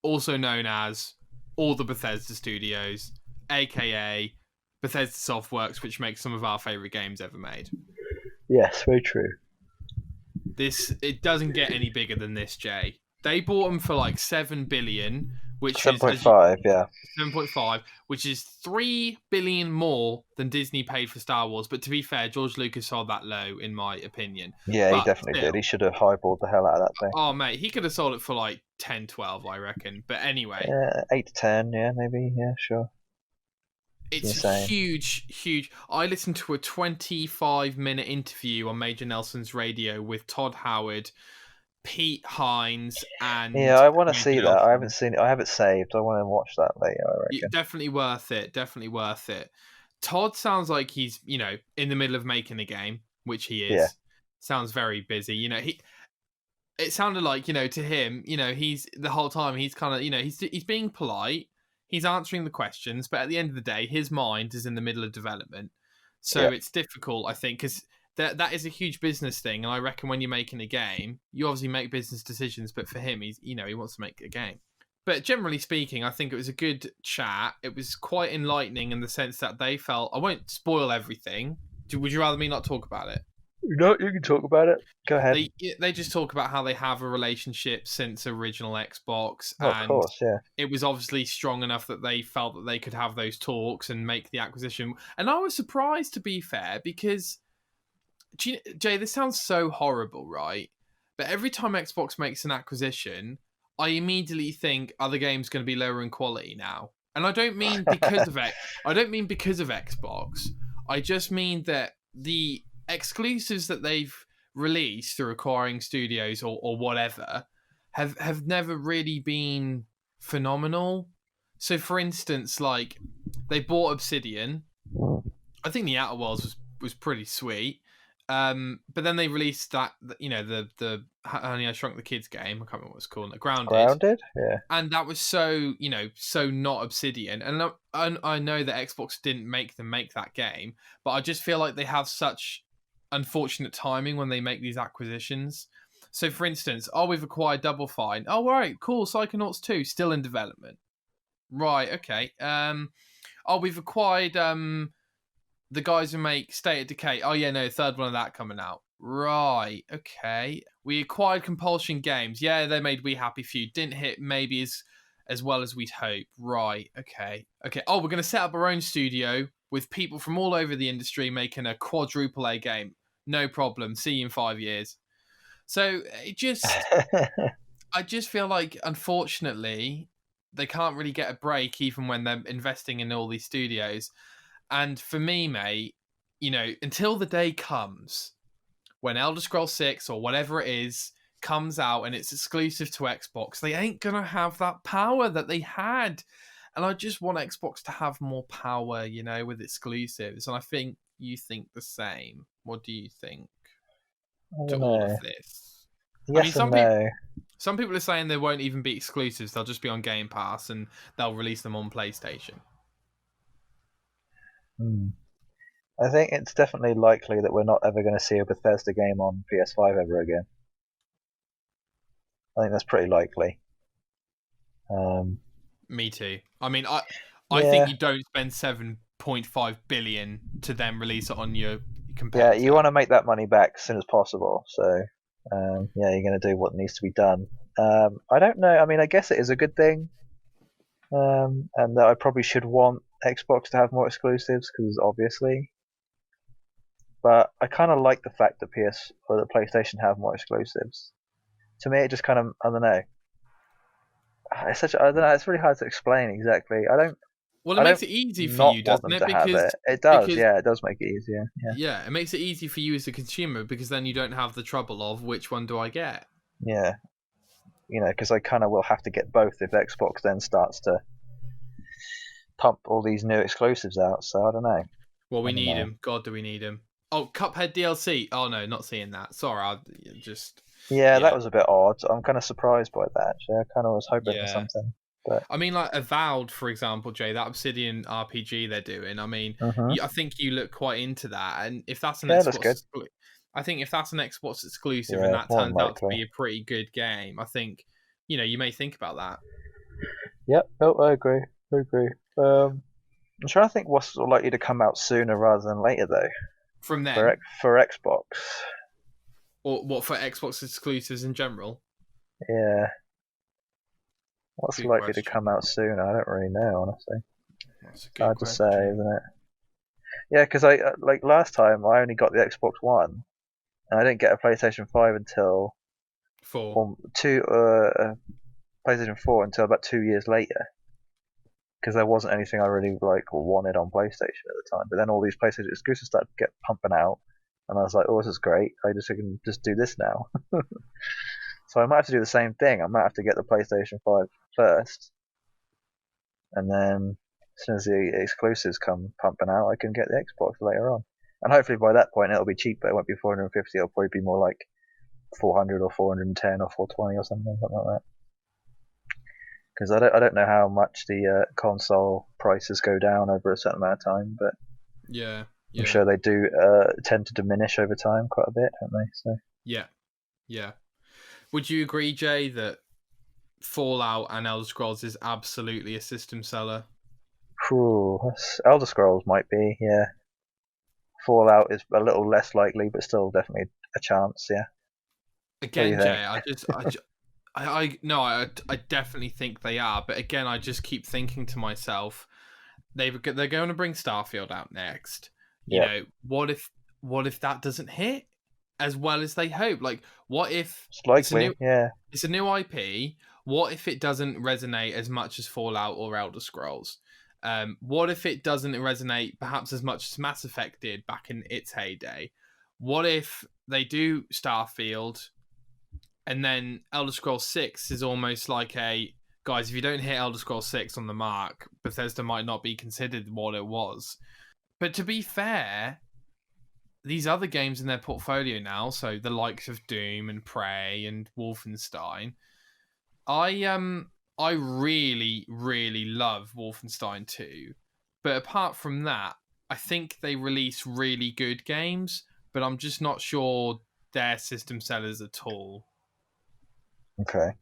[SPEAKER 1] also known as all the Bethesda studios, aka Bethesda Softworks, which makes some of our favourite games ever made.
[SPEAKER 2] Yes, very true.
[SPEAKER 1] It doesn't get any bigger than this, Jay. They bought them for like 7 billion, which
[SPEAKER 2] 7.5, yeah.
[SPEAKER 1] 7.5, which is 3 billion more than Disney paid for Star Wars. But to be fair, George Lucas sold that low, in my opinion.
[SPEAKER 2] Yeah,
[SPEAKER 1] but
[SPEAKER 2] he definitely did. He should have highballed the hell out of that thing.
[SPEAKER 1] Oh, mate, he could have sold it for like 10, 12, I reckon. But anyway.
[SPEAKER 2] 8 to 10, yeah, maybe, yeah, sure.
[SPEAKER 1] It's
[SPEAKER 2] insane.
[SPEAKER 1] Huge. I listened to a 25-minute interview on Major Nelson's radio with Todd Howard, Pete Hines, and
[SPEAKER 2] yeah, I want to
[SPEAKER 1] Major
[SPEAKER 2] see that.
[SPEAKER 1] Nelson.
[SPEAKER 2] I haven't seen it. I have it saved. I want to watch that later, I reckon.
[SPEAKER 1] Definitely worth it. Todd sounds like he's, in the middle of making a game, which he is.
[SPEAKER 2] Yeah.
[SPEAKER 1] Sounds very busy. It sounded like, to him, he's the whole time he's kind of, he's being polite. He's answering the questions, but at the end of the day, his mind is in the middle of development. So It's difficult, I think, because that is a huge business thing. And I reckon when you're making a game, you obviously make business decisions. But for him, he wants to make a game. But generally speaking, I think it was a good chat. It was quite enlightening in the sense that they felt... I won't spoil everything. Would you rather me not talk about it?
[SPEAKER 2] No, you can talk about it. Go ahead.
[SPEAKER 1] They just talk about how they have a relationship since original Xbox,
[SPEAKER 2] and of course, yeah.
[SPEAKER 1] It was obviously strong enough that they felt that they could have those talks and make the acquisition. And I was surprised, to be fair, because Jay, this sounds so horrible, right? But every time Xbox makes an acquisition, I immediately think, are the games going to be lower in quality now? And I don't mean because of I don't mean because of Xbox. I just mean that the exclusives that they've released through acquiring studios or whatever have never really been phenomenal. So, for instance, like they bought Obsidian. I think the Outer Worlds was pretty sweet. But then they released that, the Honey I Shrunk the Kids game. I can't remember what it's called. Grounded,
[SPEAKER 2] yeah.
[SPEAKER 1] And that was so not Obsidian. And I know that Xbox didn't make them make that game, but I just feel like they have such unfortunate timing when they make these acquisitions. So, for instance, we've acquired Double Fine. Oh, right, cool. Psychonauts 2 still in development. Right, okay. We've acquired the guys who make State of Decay. Oh, yeah, no, third one of that coming out. Right, okay. We acquired Compulsion Games. Yeah, they made We Happy Few. Didn't hit maybe as well as we'd hope. Right, okay. Oh, we're going to set up our own studio with people from all over the industry making a quadruple A game. No problem. See you in 5 years. So I just feel like, unfortunately, they can't really get a break even when they're investing in all these studios. And for me, mate, until the day comes when Elder Scrolls 6 or whatever it is comes out and it's exclusive to Xbox, they ain't going to have that power that they had. And I just want Xbox to have more power, with exclusives. And I think you think the same. What do you think to all of this?
[SPEAKER 2] Yes,
[SPEAKER 1] some people are saying they won't even be exclusives. They'll just be on Game Pass and they'll release them on PlayStation.
[SPEAKER 2] I think it's definitely likely that we're not ever going to see a Bethesda game on PS5 ever again. I think that's pretty likely.
[SPEAKER 1] Me too. I mean, I think you don't spend 7.5 billion to then release it on your competitor.
[SPEAKER 2] Yeah, you want to make that money back as soon as possible. So, you're going to do what needs to be done. I don't know. I mean, I guess it is a good thing, and that I probably should want Xbox to have more exclusives because obviously. But I kind of like the fact that PlayStation have more exclusives. To me, it just kind of, I don't know. I don't know. It's really hard to explain exactly.
[SPEAKER 1] Well, it makes it easy for you, doesn't it?
[SPEAKER 2] Because it does. Yeah, it does make it easier.
[SPEAKER 1] Yeah, it makes it easy for you as a consumer because then you don't have the trouble of which one do I get.
[SPEAKER 2] Yeah, because I kind of will have to get both if Xbox then starts to pump all these new exclusives out. So I don't know.
[SPEAKER 1] Well,
[SPEAKER 2] I
[SPEAKER 1] we
[SPEAKER 2] don't
[SPEAKER 1] need
[SPEAKER 2] know.
[SPEAKER 1] him. God, do we need him? Oh, Cuphead DLC. Oh no, not seeing that. Sorry, I just
[SPEAKER 2] Yeah, that
[SPEAKER 1] yeah,
[SPEAKER 2] was a bit odd. I'm kind of surprised by that. Actually, I kind of was hoping for
[SPEAKER 1] yeah.
[SPEAKER 2] something, but
[SPEAKER 1] I mean, like Avowed, for example, Jay, that Obsidian RPG they're doing. I mean,
[SPEAKER 2] mhm.
[SPEAKER 1] I think you look quite into that, and if that's an
[SPEAKER 2] Yeah, that's
[SPEAKER 1] Xbox,
[SPEAKER 2] good.
[SPEAKER 1] I think if that's an Xbox exclusive and
[SPEAKER 2] Yeah,
[SPEAKER 1] that
[SPEAKER 2] more than
[SPEAKER 1] turns out to
[SPEAKER 2] likely.
[SPEAKER 1] be a pretty good game, I think you may think about that
[SPEAKER 2] Yep. Oh, I agree. I agree. I'm trying to think what's likely to come out sooner rather than later though
[SPEAKER 1] from
[SPEAKER 2] for
[SPEAKER 1] them,
[SPEAKER 2] for Xbox.
[SPEAKER 1] or what for Xbox exclusives in general.
[SPEAKER 2] Yeah, what's
[SPEAKER 1] Good
[SPEAKER 2] likely to
[SPEAKER 1] question.
[SPEAKER 2] come out sooner? I don't really know, honestly.
[SPEAKER 1] That's a good
[SPEAKER 2] Hard to say,
[SPEAKER 1] question.
[SPEAKER 2] isn't it? Yeah, because I like last time I only got the Xbox One, and I didn't get a PlayStation 5 until
[SPEAKER 1] Four.
[SPEAKER 2] or two PlayStation 4 until about 2 years later. Because there wasn't anything I really like or wanted on PlayStation at the time. But then all these PlayStation exclusives started to get pumping out, and I was like, "Oh, this is great! I can just do this now." So I might have to do the same thing. I might have to get the PlayStation 5 first, and then as soon as the exclusives come pumping out, I can get the Xbox later on. And hopefully by that point it'll be cheaper. It won't be 450. It'll probably be more like 400 or 410 or 420 or something like that. Because I don't know how much the console prices go down over a certain amount of time, but
[SPEAKER 1] Yeah,
[SPEAKER 2] I'm
[SPEAKER 1] yeah,
[SPEAKER 2] sure they do tend to diminish over time quite a bit, don't they? So,
[SPEAKER 1] yeah, yeah. Would you agree, Jay, that Fallout and Elder Scrolls is absolutely a system seller?
[SPEAKER 2] whew, Elder Scrolls might be, yeah. Fallout is a little less likely, but still definitely a chance, yeah. What do you
[SPEAKER 1] Again,
[SPEAKER 2] think?
[SPEAKER 1] Jay, I definitely think they are. But again, I just keep thinking to myself, they're going to bring Starfield out next.
[SPEAKER 2] Yep,
[SPEAKER 1] What if that doesn't hit as well as they hope? Like, what if
[SPEAKER 2] it's likely, yeah.
[SPEAKER 1] it's a new IP? What if it doesn't resonate as much as Fallout or Elder Scrolls? What if it doesn't resonate perhaps as much as Mass Effect did back in its heyday? What if they do Starfield and then Elder Scrolls 6 is almost like a guys, if you don't hit Elder Scrolls 6 on the mark, Bethesda might not be considered what it was. But to be fair, these other games in their portfolio now, so the likes of Doom and Prey and Wolfenstein, I really, really love Wolfenstein 2. But apart from that, I think they release really good games, but I'm just not sure they're system sellers at all.
[SPEAKER 2] Okay.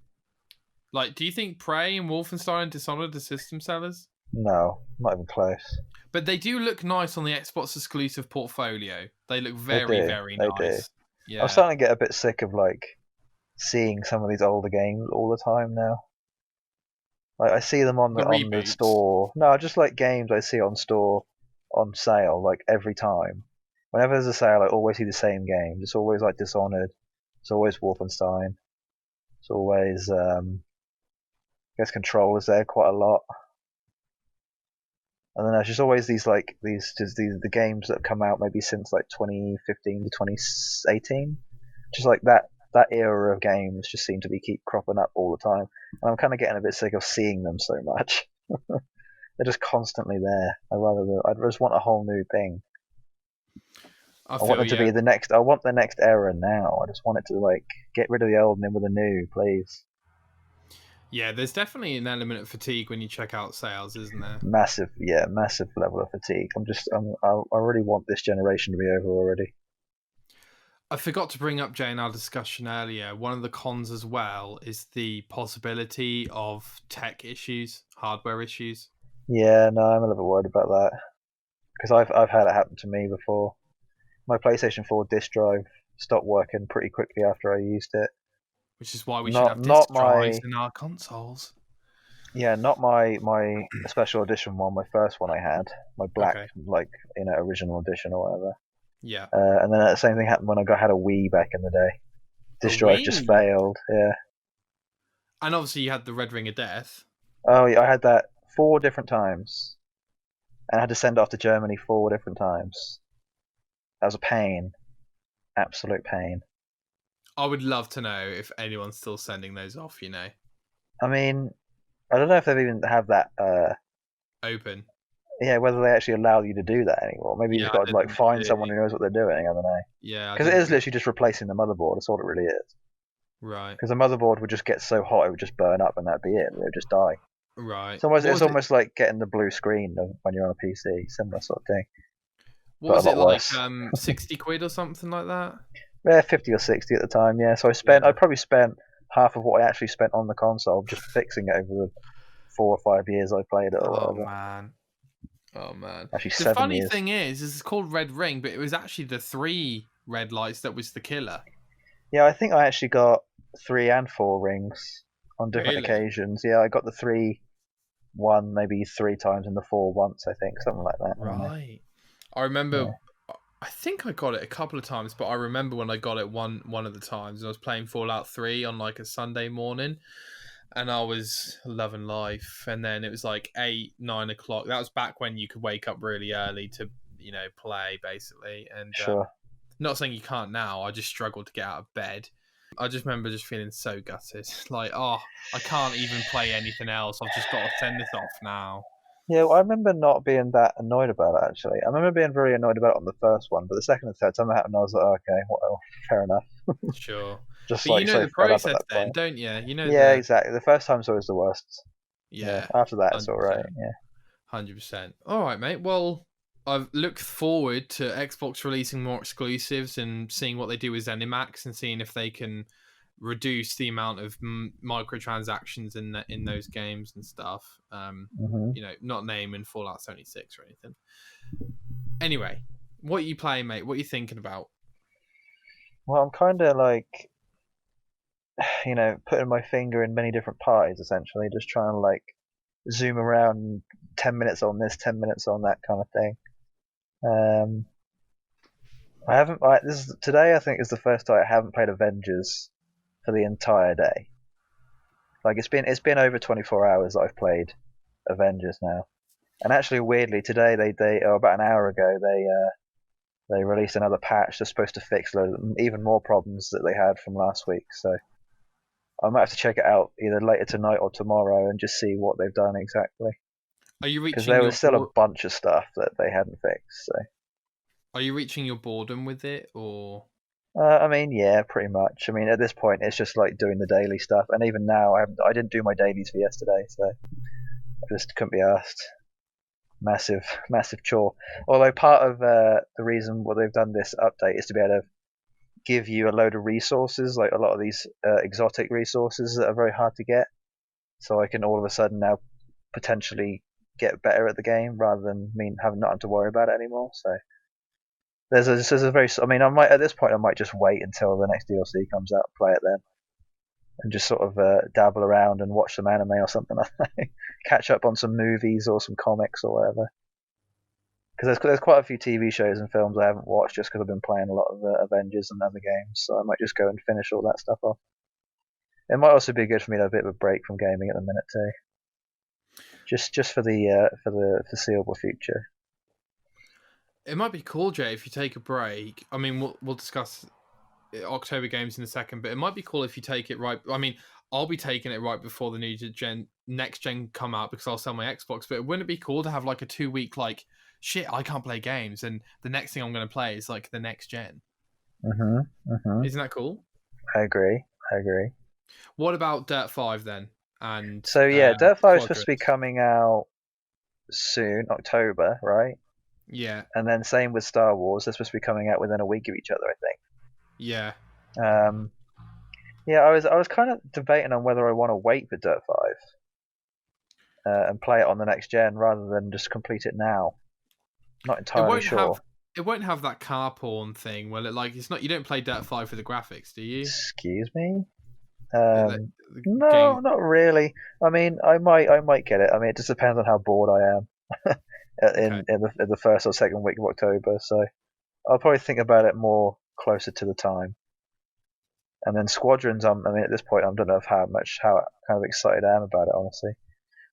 [SPEAKER 1] Like, do you think Prey and Wolfenstein and Dishonored are system sellers?
[SPEAKER 2] No, not even close.
[SPEAKER 1] But they do look nice on the Xbox exclusive portfolio. They look
[SPEAKER 2] They
[SPEAKER 1] very,
[SPEAKER 2] do,
[SPEAKER 1] very
[SPEAKER 2] they do.
[SPEAKER 1] nice.
[SPEAKER 2] I'm
[SPEAKER 1] Yeah.
[SPEAKER 2] starting to get a bit sick of like seeing some of these older games all the time now. Like I see them
[SPEAKER 1] The
[SPEAKER 2] on the
[SPEAKER 1] reboots.
[SPEAKER 2] store. No, just like games I see on store on sale like every time. Whenever there's a sale, I always see the same game. It's always like Dishonored. It's always Wolfenstein. It's always I guess Control is there quite a lot. And then there's just always these the games that have come out maybe since like 2015 to 2018. Just like that era of games just seem to be keep cropping up all the time. And I'm kind of getting a bit sick of seeing them so much. They're just constantly there. I just want a whole new thing.
[SPEAKER 1] I
[SPEAKER 2] I want
[SPEAKER 1] feel
[SPEAKER 2] them to
[SPEAKER 1] you.
[SPEAKER 2] be the next. I want the next era now. I just want it to like get rid of the old and in with the new, please.
[SPEAKER 1] Yeah, there's definitely an element of fatigue when you check out sales, isn't there?
[SPEAKER 2] Massive, yeah, massive level of fatigue. I really want this generation to be over already.
[SPEAKER 1] I forgot to bring up, Jay, in our discussion earlier. One of the cons as well is the possibility of tech issues, hardware issues.
[SPEAKER 2] Yeah, no, I'm a little bit worried about that because I've had it happen to me before. My PlayStation 4 disk drive stopped working pretty quickly after I used it.
[SPEAKER 1] Which is why we should
[SPEAKER 2] Not
[SPEAKER 1] have
[SPEAKER 2] not
[SPEAKER 1] disk drives
[SPEAKER 2] my
[SPEAKER 1] in our consoles.
[SPEAKER 2] Yeah, not my special edition one. My first one I had, my black
[SPEAKER 1] Okay.
[SPEAKER 2] like original edition or whatever.
[SPEAKER 1] Yeah.
[SPEAKER 2] And then the same thing happened when had a Wii back in the day.
[SPEAKER 1] A
[SPEAKER 2] Disk drive just
[SPEAKER 1] Wii.
[SPEAKER 2] failed. Yeah.
[SPEAKER 1] And obviously you had the Red Ring of Death.
[SPEAKER 2] Oh yeah, I had that 4 different times, and I had to send it off to Germany 4 different times. That was a pain, absolute pain.
[SPEAKER 1] I would love to know if anyone's still sending those off.
[SPEAKER 2] I mean, I don't know if they've even have that.
[SPEAKER 1] Open.
[SPEAKER 2] Yeah, whether they actually allow you to do that anymore. Maybe you
[SPEAKER 1] Yeah,
[SPEAKER 2] just
[SPEAKER 1] I
[SPEAKER 2] got to
[SPEAKER 1] don't
[SPEAKER 2] like
[SPEAKER 1] think they
[SPEAKER 2] find
[SPEAKER 1] do.
[SPEAKER 2] someone who knows what they're doing. I don't know.
[SPEAKER 1] Yeah, I
[SPEAKER 2] Because
[SPEAKER 1] don't
[SPEAKER 2] it
[SPEAKER 1] think
[SPEAKER 2] is literally just replacing the motherboard. That's all it really is.
[SPEAKER 1] Right.
[SPEAKER 2] Because the motherboard would just get so hot it would just burn up and that'd be it. It would just die.
[SPEAKER 1] Right.
[SPEAKER 2] It's almost like getting the blue screen when you're on a PC. Similar sort of thing,
[SPEAKER 1] What
[SPEAKER 2] but
[SPEAKER 1] was
[SPEAKER 2] a
[SPEAKER 1] it
[SPEAKER 2] lot
[SPEAKER 1] like?
[SPEAKER 2] worse.
[SPEAKER 1] 60 quid or something like that?
[SPEAKER 2] Yeah, 50 or 60 at the time. Yeah, so I probably spent half of what I actually spent on the console just fixing it over the 4 or 5 years I played it or
[SPEAKER 1] Oh
[SPEAKER 2] whatever.
[SPEAKER 1] man. Oh man.
[SPEAKER 2] Actually,
[SPEAKER 1] The
[SPEAKER 2] 7
[SPEAKER 1] funny
[SPEAKER 2] years.
[SPEAKER 1] thing is it's called Red Ring, but it was actually the 3 red lights that was the killer.
[SPEAKER 2] Yeah, I think I actually got 3 and 4 rings on different
[SPEAKER 1] Really?
[SPEAKER 2] occasions. Yeah, I got the 3 one maybe 3 times and the 4 once. I think something like that.
[SPEAKER 1] Right. I remember.
[SPEAKER 2] Yeah.
[SPEAKER 1] I think I got it a couple of times, but I remember when I got it one of the times. I was playing Fallout 3 on like a Sunday morning, and I was loving life. And then it was like 8, 9 o'clock. That was back when you could wake up really early to play basically. And
[SPEAKER 2] Sure.
[SPEAKER 1] not saying you can't now. I just struggled to get out of bed. I just remember just feeling so gutted. Like, oh, I can't even play anything else. I've just got to send this off now.
[SPEAKER 2] Yeah, well, I remember not being that annoyed about it, actually. I remember being very annoyed about it on the first one, but the second and third time it happened, I was like, oh, okay, well, fair enough.
[SPEAKER 1] Sure.
[SPEAKER 2] Just
[SPEAKER 1] But you
[SPEAKER 2] like
[SPEAKER 1] know
[SPEAKER 2] so
[SPEAKER 1] the
[SPEAKER 2] fed up at
[SPEAKER 1] process
[SPEAKER 2] that
[SPEAKER 1] then,
[SPEAKER 2] point.
[SPEAKER 1] don't you? You know
[SPEAKER 2] Yeah,
[SPEAKER 1] the...
[SPEAKER 2] exactly. The first time's always the worst.
[SPEAKER 1] Yeah,
[SPEAKER 2] After that, it's
[SPEAKER 1] 100%.
[SPEAKER 2] alright. Yeah.
[SPEAKER 1] 100%. All right, mate. Well, I've looked forward to Xbox releasing more exclusives and seeing what they do with Zenimax and seeing if they can reduce the amount of microtransactions in those games and stuff. Not naming Fallout 76 or anything. Anyway, what are you playing, mate? What are you thinking about?
[SPEAKER 2] Well, I'm kind of like, putting my finger in many different pies, essentially, just trying to like zoom around 10 minutes on this, 10 minutes on that kind of thing. I haven't. Today, I think, is the first day I haven't played Avengers for the entire day. Like it's been over 24 hours that I've played Avengers now. And actually, weirdly, today about an hour ago they released another patch that's supposed to fix even more problems that they had from last week. So I might have to check it out either later tonight or tomorrow and just see what they've done exactly.
[SPEAKER 1] Are you
[SPEAKER 2] Because
[SPEAKER 1] reaching
[SPEAKER 2] there
[SPEAKER 1] your
[SPEAKER 2] was still a bunch of stuff that they hadn't fixed. So
[SPEAKER 1] Are you reaching your boredom with it, or?
[SPEAKER 2] I mean, yeah, pretty much. I mean, at this point, it's just like doing the daily stuff. And even now, I didn't do my dailies for yesterday, so I just couldn't be asked. Massive, massive chore. Although part of the reason why they've done this update is to be able to give you a load of resources, like a lot of these exotic resources that are very hard to get. So I can all of a sudden now potentially get better at the game rather than having nothing to worry about it anymore. So there's a very. I mean, I might at this point I might just wait until the next DLC comes out, play it then, and just sort of dabble around and watch some anime or something like that. Catch up on some movies or some comics or whatever. Because there's quite a few TV shows and films I haven't watched just because I've been playing a lot of Avengers and other games, so I might just go and finish all that stuff off. It might also be good for me to have a bit of a break from gaming at the minute too, just for the foreseeable future.
[SPEAKER 1] It might be cool, Jay, if you take a break. I mean, we'll discuss October games in a second, but it might be cool if you take it right. I mean, I'll be taking it right before the next gen come out because I'll sell my Xbox. But wouldn't it be cool to have like a 2 week like shit? I can't play games, and the next thing I'm going to play is like the next gen. Isn't that cool?
[SPEAKER 2] I agree.
[SPEAKER 1] What about Dirt 5 then? And
[SPEAKER 2] so yeah, Dirt 5 is supposed to be
[SPEAKER 1] Quadrants?
[SPEAKER 2] coming out soon, October, right?
[SPEAKER 1] Yeah.
[SPEAKER 2] And then same with Star Wars, they're supposed to be coming out within a week of each other, I think.
[SPEAKER 1] Yeah.
[SPEAKER 2] Yeah, I was kind of debating on whether I want to wait for Dirt 5 and play it on the next gen rather than just complete it now. Not entirely sure.
[SPEAKER 1] It won't have that car porn thing. Well, it's not. You don't play Dirt 5 for the graphics, do you?
[SPEAKER 2] Excuse me.
[SPEAKER 1] The
[SPEAKER 2] No,
[SPEAKER 1] game...
[SPEAKER 2] not really. I mean, I might get it. I mean, it just depends on how bored I am in the first or second week of October. So I'll probably think about it more closer to the time. And then Squadrons, I mean, at this point, I don't know how kind of excited I am about it. Honestly,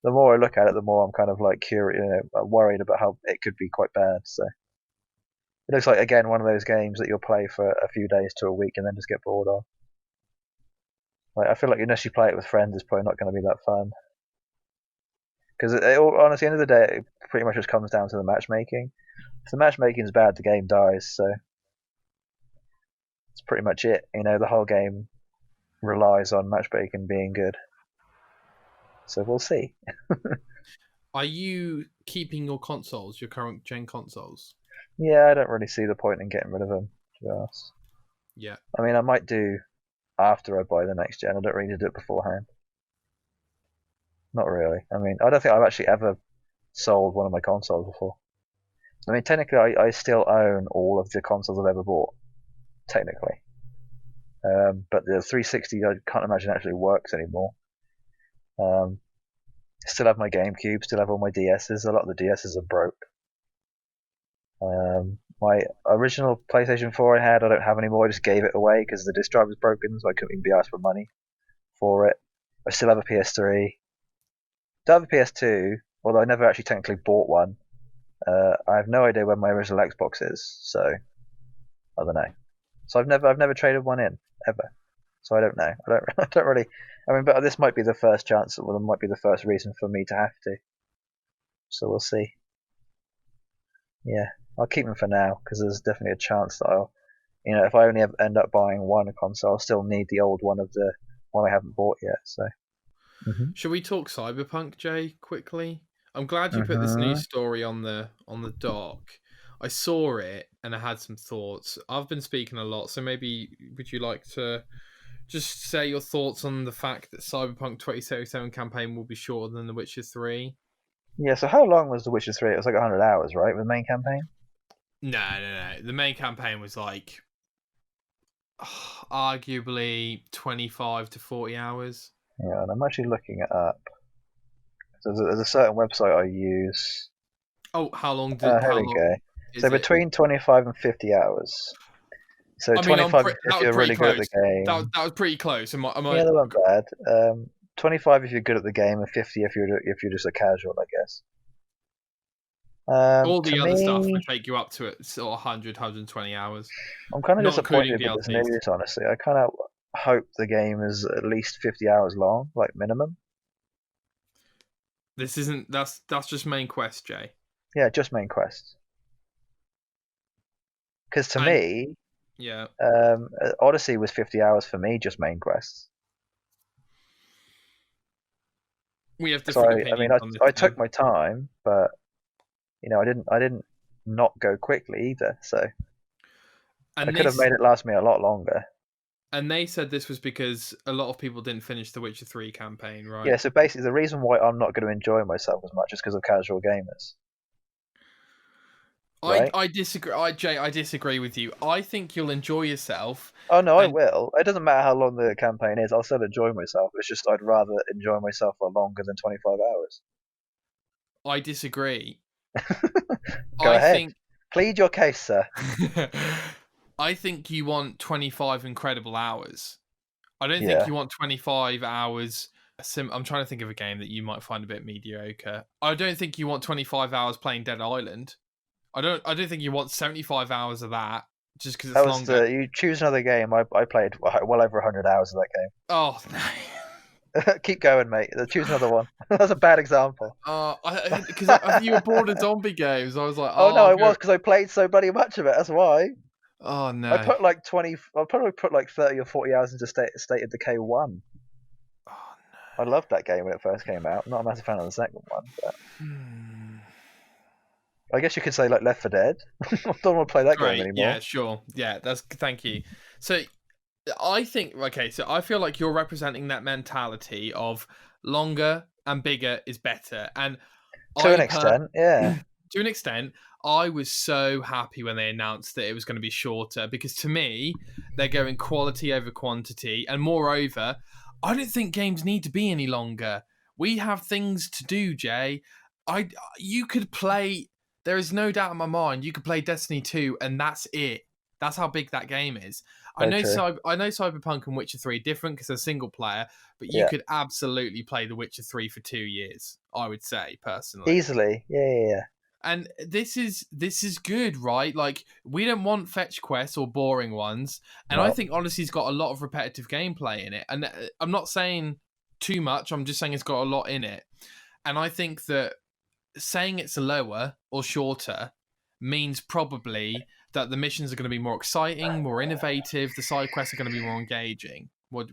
[SPEAKER 2] the more I look at it, the more I'm kind of like curious, worried about how it could be quite bad. So it looks like again one of those games that you'll play for a few days to a week and then just get bored of. Like, I feel like unless you play it with friends, it's probably not going to be that fun. Because honestly, at the end of the day, it pretty much just comes down to the matchmaking. If the matchmaking's bad, the game dies. So it's pretty much it. The whole game relies on matchmaking being good. So we'll see.
[SPEAKER 1] Are you keeping your consoles, your current gen consoles?
[SPEAKER 2] Yeah, I don't really see the point in getting rid of them, to be honest.
[SPEAKER 1] Yeah.
[SPEAKER 2] I mean, I might do after I buy the next gen. I don't really need to do it beforehand. Not really. I mean, I don't think I've actually ever sold one of my consoles before. I mean, technically, I still own all of the consoles I've ever bought. Technically. But the 360, I can't imagine actually works anymore. Still have my GameCube, still have all my DSs. A lot of the DSs are broke. My original PlayStation 4 I had, I don't have anymore. I just gave it away because the disk drive was broken, so I couldn't even be asked for money for it. I still have a PS3. Still have a PS2, although I never actually technically bought one. I have no idea where my original Xbox is, so I don't know. So I've never traded one in ever. So I don't know. I don't really. I mean, but this might be the first chance. Well, it might be the first reason for me to have to. So we'll see. Yeah, I'll keep them for now because there's definitely a chance that I'll, if I only end up buying one console, I'll still need the old one of the one I haven't bought yet. So.
[SPEAKER 1] Should we talk Cyberpunk, Jay, quickly? I'm glad you put this
[SPEAKER 2] Mm-hmm.
[SPEAKER 1] news story on the doc. I saw it and I had some thoughts. I've been speaking a lot, so maybe would you like to just say your thoughts on the fact that Cyberpunk 2077 campaign will be shorter than The Witcher 3?
[SPEAKER 2] Yeah. So how long was The Witcher 3? It was like 100 hours, right? With the main campaign.
[SPEAKER 1] No. The main campaign was like arguably 25 to 40 hours.
[SPEAKER 2] Yeah, and I'm actually looking it up. So there's a certain website I use.
[SPEAKER 1] Oh, how long
[SPEAKER 2] Here we go. So between 25 and 50 hours. So
[SPEAKER 1] I mean,
[SPEAKER 2] 25
[SPEAKER 1] that
[SPEAKER 2] if
[SPEAKER 1] was
[SPEAKER 2] you're
[SPEAKER 1] pretty
[SPEAKER 2] really
[SPEAKER 1] close.
[SPEAKER 2] good at the game.
[SPEAKER 1] That was pretty close. Am I...
[SPEAKER 2] Yeah, they weren't bad. 25 if you're good at the game, and 50 if you're just a casual, I guess.
[SPEAKER 1] All the
[SPEAKER 2] To
[SPEAKER 1] other stuff
[SPEAKER 2] me,
[SPEAKER 1] would take you up to it, sort of 100, 120 hours.
[SPEAKER 2] I'm kind of
[SPEAKER 1] Not including
[SPEAKER 2] disappointed with this
[SPEAKER 1] DLCs.
[SPEAKER 2] news, honestly. I kind of hope the game is at least 50 hours long, like minimum.
[SPEAKER 1] This isn't... That's just main quest, Jay.
[SPEAKER 2] Yeah, just main quests. Because to me,
[SPEAKER 1] yeah,
[SPEAKER 2] Odyssey was 50 hours for me, just main quests.
[SPEAKER 1] we have
[SPEAKER 2] So
[SPEAKER 1] different
[SPEAKER 2] I mean,
[SPEAKER 1] opinions on this.
[SPEAKER 2] I took my time, but I didn't not go quickly either. So I could have made it last me a lot longer.
[SPEAKER 1] And they said this was because a lot of people didn't finish the Witcher 3 campaign, right?
[SPEAKER 2] Yeah. So basically, the reason why I'm not going to enjoy myself as much is because of casual gamers. Right?
[SPEAKER 1] I disagree. Jay, I disagree with you. I think you'll enjoy yourself.
[SPEAKER 2] Oh no, I will. It doesn't matter how long the campaign is. I'll still enjoy myself. It's just I'd rather enjoy myself for longer than 25 hours.
[SPEAKER 1] I disagree.
[SPEAKER 2] Go ahead. Plead your case, sir.
[SPEAKER 1] I think you want 25 incredible hours. I don't think you want 25 hours. I'm trying to think of a game that you might find a bit mediocre. I don't think you want 25 hours playing Dead Island. I don't think you want 75 hours of that just because it's longer.
[SPEAKER 2] You choose another game. I played well over 100 hours of that game.
[SPEAKER 1] Oh, no.
[SPEAKER 2] Keep going, mate. Choose another one. That's a bad example.
[SPEAKER 1] Because you were bored of zombie games. I was like,
[SPEAKER 2] oh no, I was because I played so bloody much of it. That's why.
[SPEAKER 1] Oh no.
[SPEAKER 2] I put like 20. I probably put like 30 or 40 hours into State of Decay 1.
[SPEAKER 1] Oh no.
[SPEAKER 2] I loved that game when it first came out. I'm not a massive fan of the second one, but I guess you could say like Left 4 Dead. I don't want to play that game anymore.
[SPEAKER 1] Yeah, sure. Yeah, thank you. So I think so I feel like you're representing that mentality of longer and bigger is better. And
[SPEAKER 2] to an extent, yeah.
[SPEAKER 1] To an extent, I was so happy when they announced that it was going to be shorter because to me, they're going quality over quantity. And moreover, I don't think games need to be any longer. We have things to do, Jay. You could play... There is no doubt in my mind you could play Destiny 2 and that's it. That's how big that game is. I know Cyberpunk and Witcher 3 are different because they're single player, but you could absolutely play The Witcher 3 for 2 years, I would say, personally.
[SPEAKER 2] Easily. Yeah.
[SPEAKER 1] And this is good, right? Like, we don't want fetch quests or boring ones. And I
[SPEAKER 2] No.
[SPEAKER 1] think Odyssey's got a lot of repetitive gameplay in it. And I'm not saying too much. I'm just saying it's got a lot in it. And I think that saying it's lower or shorter means probably that the missions are going to be more exciting, more innovative. The side quests are going to be more engaging. What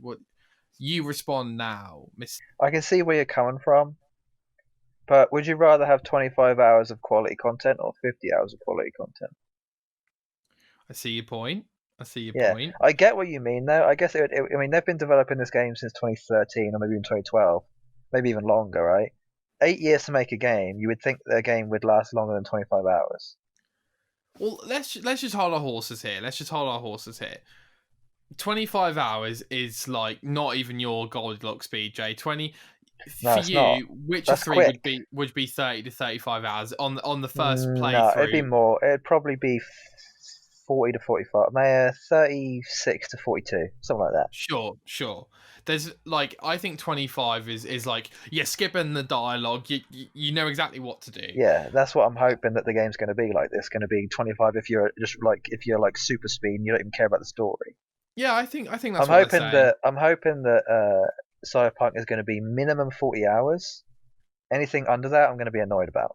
[SPEAKER 1] you respond now, Miss?
[SPEAKER 2] I can see where you're coming from, but would you rather have 25 hours of quality content or 50 hours of quality content?
[SPEAKER 1] I see your point.
[SPEAKER 2] Yeah, I get what you mean though. I guess I mean, they've been developing this game since 2013 or maybe even 2012, maybe even longer, right? 8 years to make a game. You would think a game would last longer than 25 hours.
[SPEAKER 1] Well, let's just hold our horses here. 25 hours is like not even your Goldilocks speed, Jay. 20
[SPEAKER 2] No,
[SPEAKER 1] for
[SPEAKER 2] it's not.
[SPEAKER 1] you, Witcher
[SPEAKER 2] That's
[SPEAKER 1] 3
[SPEAKER 2] quick.
[SPEAKER 1] would be 30 to 35 hours on the first
[SPEAKER 2] No, it'd be
[SPEAKER 1] playthrough.
[SPEAKER 2] more. It'd probably be 40 to 45. Maybe 36 to 42, something like that.
[SPEAKER 1] Sure. There's like, I think 25 is like, you're skipping the dialogue. You know exactly what to do.
[SPEAKER 2] Yeah, that's what I'm hoping that the game's going to be like. This going to be 25 if you're like super speed and you don't even care about the story.
[SPEAKER 1] Yeah, I think that's what they're saying.
[SPEAKER 2] I'm hoping that Cyberpunk is going to be minimum 40 hours. Anything under that, I'm going to be annoyed about.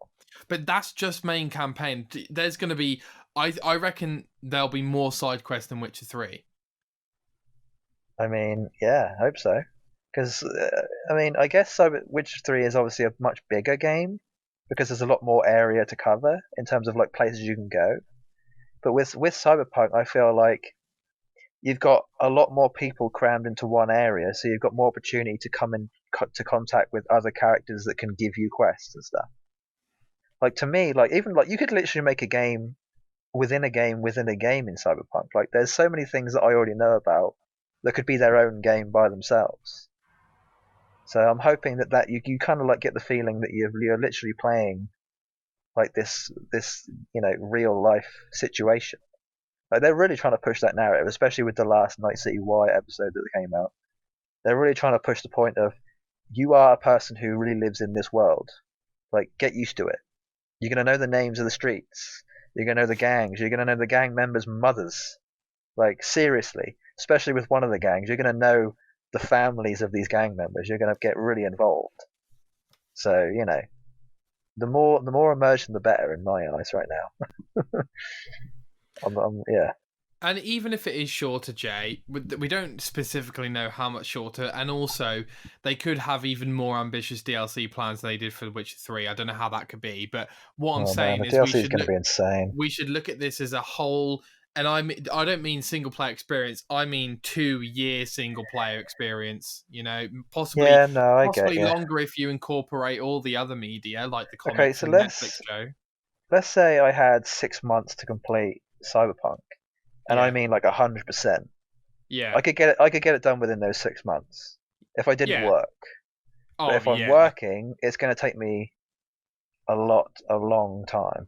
[SPEAKER 1] But that's just main campaign. There's going to be, I reckon there'll be more side quests than Witcher 3.
[SPEAKER 2] I mean, yeah, I hope so. Because I mean, I guess Witcher 3 is obviously a much bigger game because there's a lot more area to cover in terms of like places you can go. But with Cyberpunk, I feel like you've got a lot more people crammed into one area, so you've got more opportunity to come in to contact with other characters that can give you quests and stuff. Like to me, like even like you could literally make a game within a game within a game in Cyberpunk. Like there's so many things that I already know about that could be their own game by themselves. So I'm hoping that you kind of like get the feeling that you're literally playing like this real life situation. Like they're really trying to push that narrative, especially with the last Night City Y episode that came out. They're really trying to push the point of you are a person who really lives in this world. Like get used to it. You're gonna know the names of the streets. You're gonna know the gangs. You're gonna know the gang members' mothers. Like seriously, especially with one of the gangs, you're gonna know the families of these gang members. You're gonna get really involved. So the more immersion, the better in my eyes right now. Yeah.
[SPEAKER 1] And even if it is shorter, Jay, we don't specifically know how much shorter. And also, they could have even more ambitious DLC plans than they did for The Witcher 3. I don't know how that could be. But what I'm saying
[SPEAKER 2] the
[SPEAKER 1] is
[SPEAKER 2] DLC is going to be insane.
[SPEAKER 1] We should look at this as a whole. And I don't mean single player experience. I mean 2-year single player experience. Possibly,
[SPEAKER 2] yeah, no, I
[SPEAKER 1] possibly
[SPEAKER 2] get
[SPEAKER 1] longer if you incorporate all the other media like the comics
[SPEAKER 2] okay, so
[SPEAKER 1] and Netflix show.
[SPEAKER 2] Let's say I had 6 months to complete Cyberpunk, and I mean like 100%.
[SPEAKER 1] Yeah,
[SPEAKER 2] I could get it done within those 6 months if I didn't work. But if I'm working, it's going to take me a long time.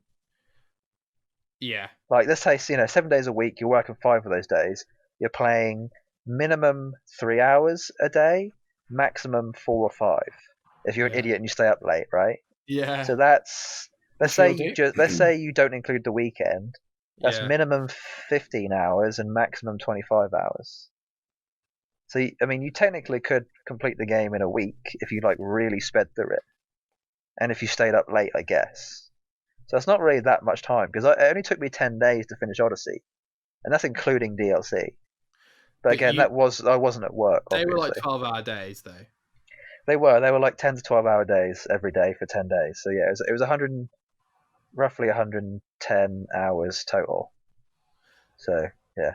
[SPEAKER 1] Yeah.
[SPEAKER 2] Like let's say 7 days a week, you're working 5 of those days. You're playing minimum 3 hours a day, maximum 4 or 5. If you're an idiot and you stay up late, right?
[SPEAKER 1] Yeah.
[SPEAKER 2] So that's let's say you don't include the weekend. That's minimum 15 hours and maximum 25 hours. So you technically could complete the game in a week if you like really sped through it, and if you stayed up late, I guess. So it's not really that much time because it only took me 10 days to finish Odyssey, and that's including DLC. But again, I wasn't at work.
[SPEAKER 1] They
[SPEAKER 2] obviously.
[SPEAKER 1] were like 12-hour days though.
[SPEAKER 2] They were like 10 to 12-hour days every day for 10 days. So yeah, it was roughly 110 hours total. So yeah.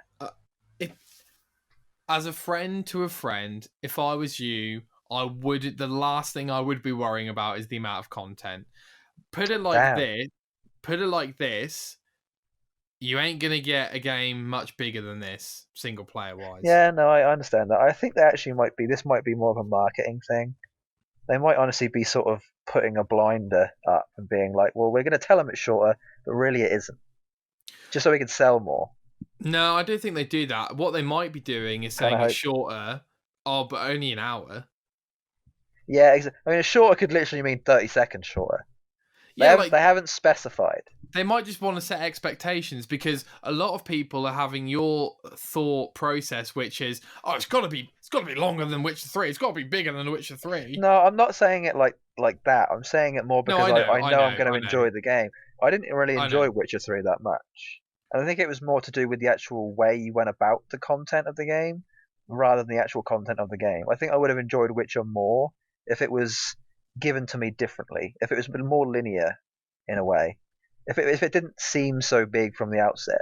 [SPEAKER 1] As a friend to a friend, if I was you, the last thing I would be worrying about is the amount of content. Put it like this, you ain't gonna get a game much bigger than this, single player wise.
[SPEAKER 2] Yeah, no, I understand that. I think that actually this might be more of a marketing thing. They might honestly be sort of putting a blinder up and being like, well, we're going to tell them it's shorter, but really it isn't. Just so we can sell more.
[SPEAKER 1] No, I don't think they do that. What they might be doing is saying it's shorter, but only an hour.
[SPEAKER 2] Yeah, I mean, shorter could literally mean 30 seconds shorter.
[SPEAKER 1] Yeah,
[SPEAKER 2] They haven't specified.
[SPEAKER 1] They might just want to set expectations, because a lot of people are having your thought process, which is, oh, it's got to be longer than Witcher 3. It's got to be bigger than The Witcher 3.
[SPEAKER 2] No, I'm not saying it like that. I'm saying it more
[SPEAKER 1] No,
[SPEAKER 2] because I know I'm going to
[SPEAKER 1] I know.
[SPEAKER 2] enjoy the game. I didn't really
[SPEAKER 1] I
[SPEAKER 2] enjoy
[SPEAKER 1] know.
[SPEAKER 2] Witcher 3 that much. And I think it was more to do with the actual way you went about the content of the game rather than the actual content of the game. I think I would have enjoyed Witcher more if it was given to me differently, if it was more linear in a way. If it didn't seem so big from the outset.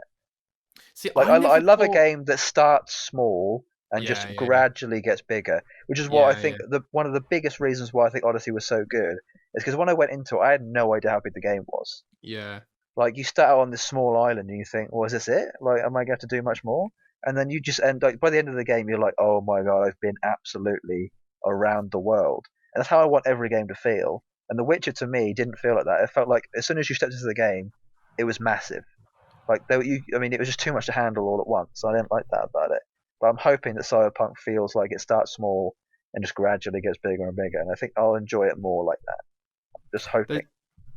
[SPEAKER 1] See,
[SPEAKER 2] Like
[SPEAKER 1] I
[SPEAKER 2] I
[SPEAKER 1] never
[SPEAKER 2] love a
[SPEAKER 1] thought...
[SPEAKER 2] game that starts small and
[SPEAKER 1] Yeah,
[SPEAKER 2] just
[SPEAKER 1] yeah,
[SPEAKER 2] gradually gets bigger, which is what I
[SPEAKER 1] yeah,
[SPEAKER 2] think
[SPEAKER 1] yeah,
[SPEAKER 2] one of the biggest reasons why I think Odyssey was so good is because when I went into it, I had no idea how big the game was.
[SPEAKER 1] yeah.
[SPEAKER 2] Like you start out on this small island and you think, well, is this it? Like, am I going to do much more? And then you just end like by the end of the game, you're like, oh my god, I've been absolutely around the world, and that's how I want every game to feel. And The Witcher to me didn't feel like that. It felt like as soon as you stepped into the game, it was massive. Like I mean, it was just too much to handle all at once. I didn't like that about it. But I'm hoping that Cyberpunk feels like it starts small and just gradually gets bigger and bigger. And I think I'll enjoy it more like that. Just hoping.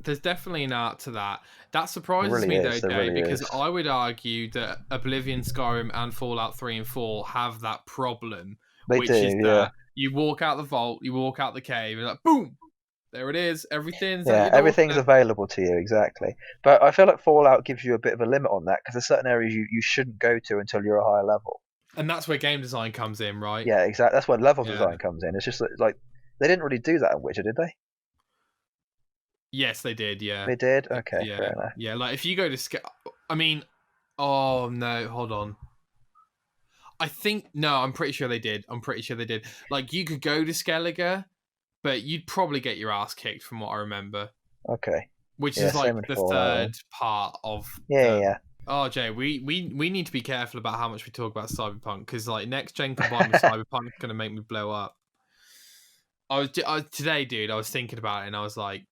[SPEAKER 1] There's definitely an art to that. That
[SPEAKER 2] There
[SPEAKER 1] surprises
[SPEAKER 2] really
[SPEAKER 1] me though,
[SPEAKER 2] is. There
[SPEAKER 1] Jay,
[SPEAKER 2] really
[SPEAKER 1] because
[SPEAKER 2] is.
[SPEAKER 1] I would argue that Oblivion, Skyrim, and Fallout 3 and 4 have that problem,
[SPEAKER 2] They
[SPEAKER 1] which
[SPEAKER 2] do,
[SPEAKER 1] is
[SPEAKER 2] yeah.
[SPEAKER 1] that you walk out the vault, you walk out the cave, and like, boom, there it is. Everything's at
[SPEAKER 2] Yeah,
[SPEAKER 1] your
[SPEAKER 2] everything's
[SPEAKER 1] doorstep.
[SPEAKER 2] available to you, exactly. But I feel like Fallout gives you a bit of a limit on that because there's certain areas you shouldn't go to until you're a higher level.
[SPEAKER 1] And that's where game design comes in, right?
[SPEAKER 2] Yeah, exactly. That's where level
[SPEAKER 1] Yeah.
[SPEAKER 2] design comes in. It's just like they didn't really do that in Witcher, did they?
[SPEAKER 1] Yes, they did. Yeah.
[SPEAKER 2] They did. Okay,
[SPEAKER 1] Yeah.
[SPEAKER 2] fair enough.
[SPEAKER 1] Yeah. Like if you go to I mean, oh no, hold on. I'm pretty sure they did. Like you could go to Skellige, but you'd probably get your ass kicked from what I remember.
[SPEAKER 2] Okay.
[SPEAKER 1] Which
[SPEAKER 2] Yeah,
[SPEAKER 1] is
[SPEAKER 2] same in
[SPEAKER 1] like the
[SPEAKER 2] Fallout then.
[SPEAKER 1] third part of
[SPEAKER 2] Yeah,
[SPEAKER 1] the...
[SPEAKER 2] yeah.
[SPEAKER 1] Oh, Jay, we need to be careful about how much we talk about Cyberpunk, because like next gen combined with Cyberpunk is going to make me blow up. Today, dude, I was thinking about it and I was like,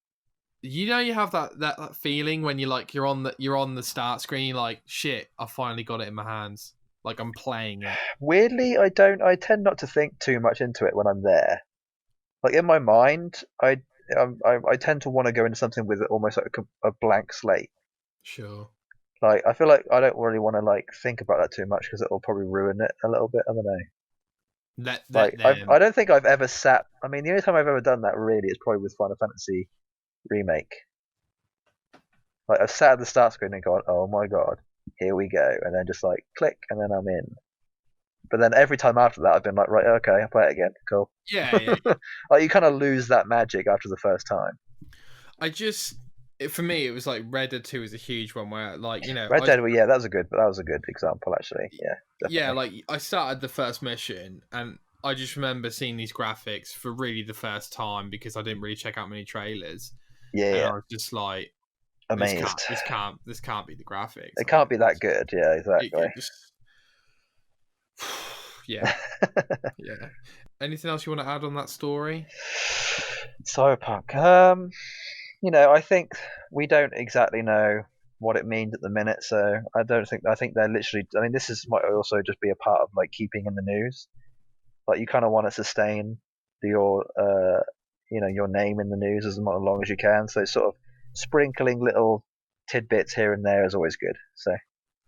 [SPEAKER 1] you have that feeling when you're on the start screen, you're like, shit, I finally got it in my hands. Like I'm playing it.
[SPEAKER 2] Weirdly, I don't. I tend not to think too much into it when I'm there. Like in my mind, I tend to want to go into something with almost like a blank slate.
[SPEAKER 1] Sure.
[SPEAKER 2] Like I feel like I don't really want to like think about that too much because it'll probably ruin it a little bit. I don't know.
[SPEAKER 1] Let them.
[SPEAKER 2] I don't think I've ever sat. I mean, the only time I've ever done that really is probably with Final Fantasy Remake. Like I've sat at the start screen and gone, "Oh my god, here we go," and then just like click, and then I'm in. But then every time after that, I've been like, "Right, okay, I'll play it again. Cool."
[SPEAKER 1] Yeah.
[SPEAKER 2] Like you kind of lose that magic after the first time.
[SPEAKER 1] For me, it was like Red Dead 2 is a huge one where, like,
[SPEAKER 2] Red Dead, well, yeah, that was a good example actually. Yeah, definitely.
[SPEAKER 1] Yeah, like I started the first mission and I just remember seeing these graphics for really the first time because I didn't really check out many trailers.
[SPEAKER 2] Yeah,
[SPEAKER 1] and
[SPEAKER 2] yeah.
[SPEAKER 1] I was just like,
[SPEAKER 2] Amazed.
[SPEAKER 1] This can't be the graphics.
[SPEAKER 2] It can't be that good. Yeah, exactly.
[SPEAKER 1] Yeah. Yeah. Anything else you want to add on that story?
[SPEAKER 2] Cyberpunk. I think we don't exactly know what it means at the minute, so I think they're literally. I mean, might also just be a part of like keeping in the news. Like you kind of want to sustain your your name in the news as long as you can. So sort of sprinkling little tidbits here and there is always good. So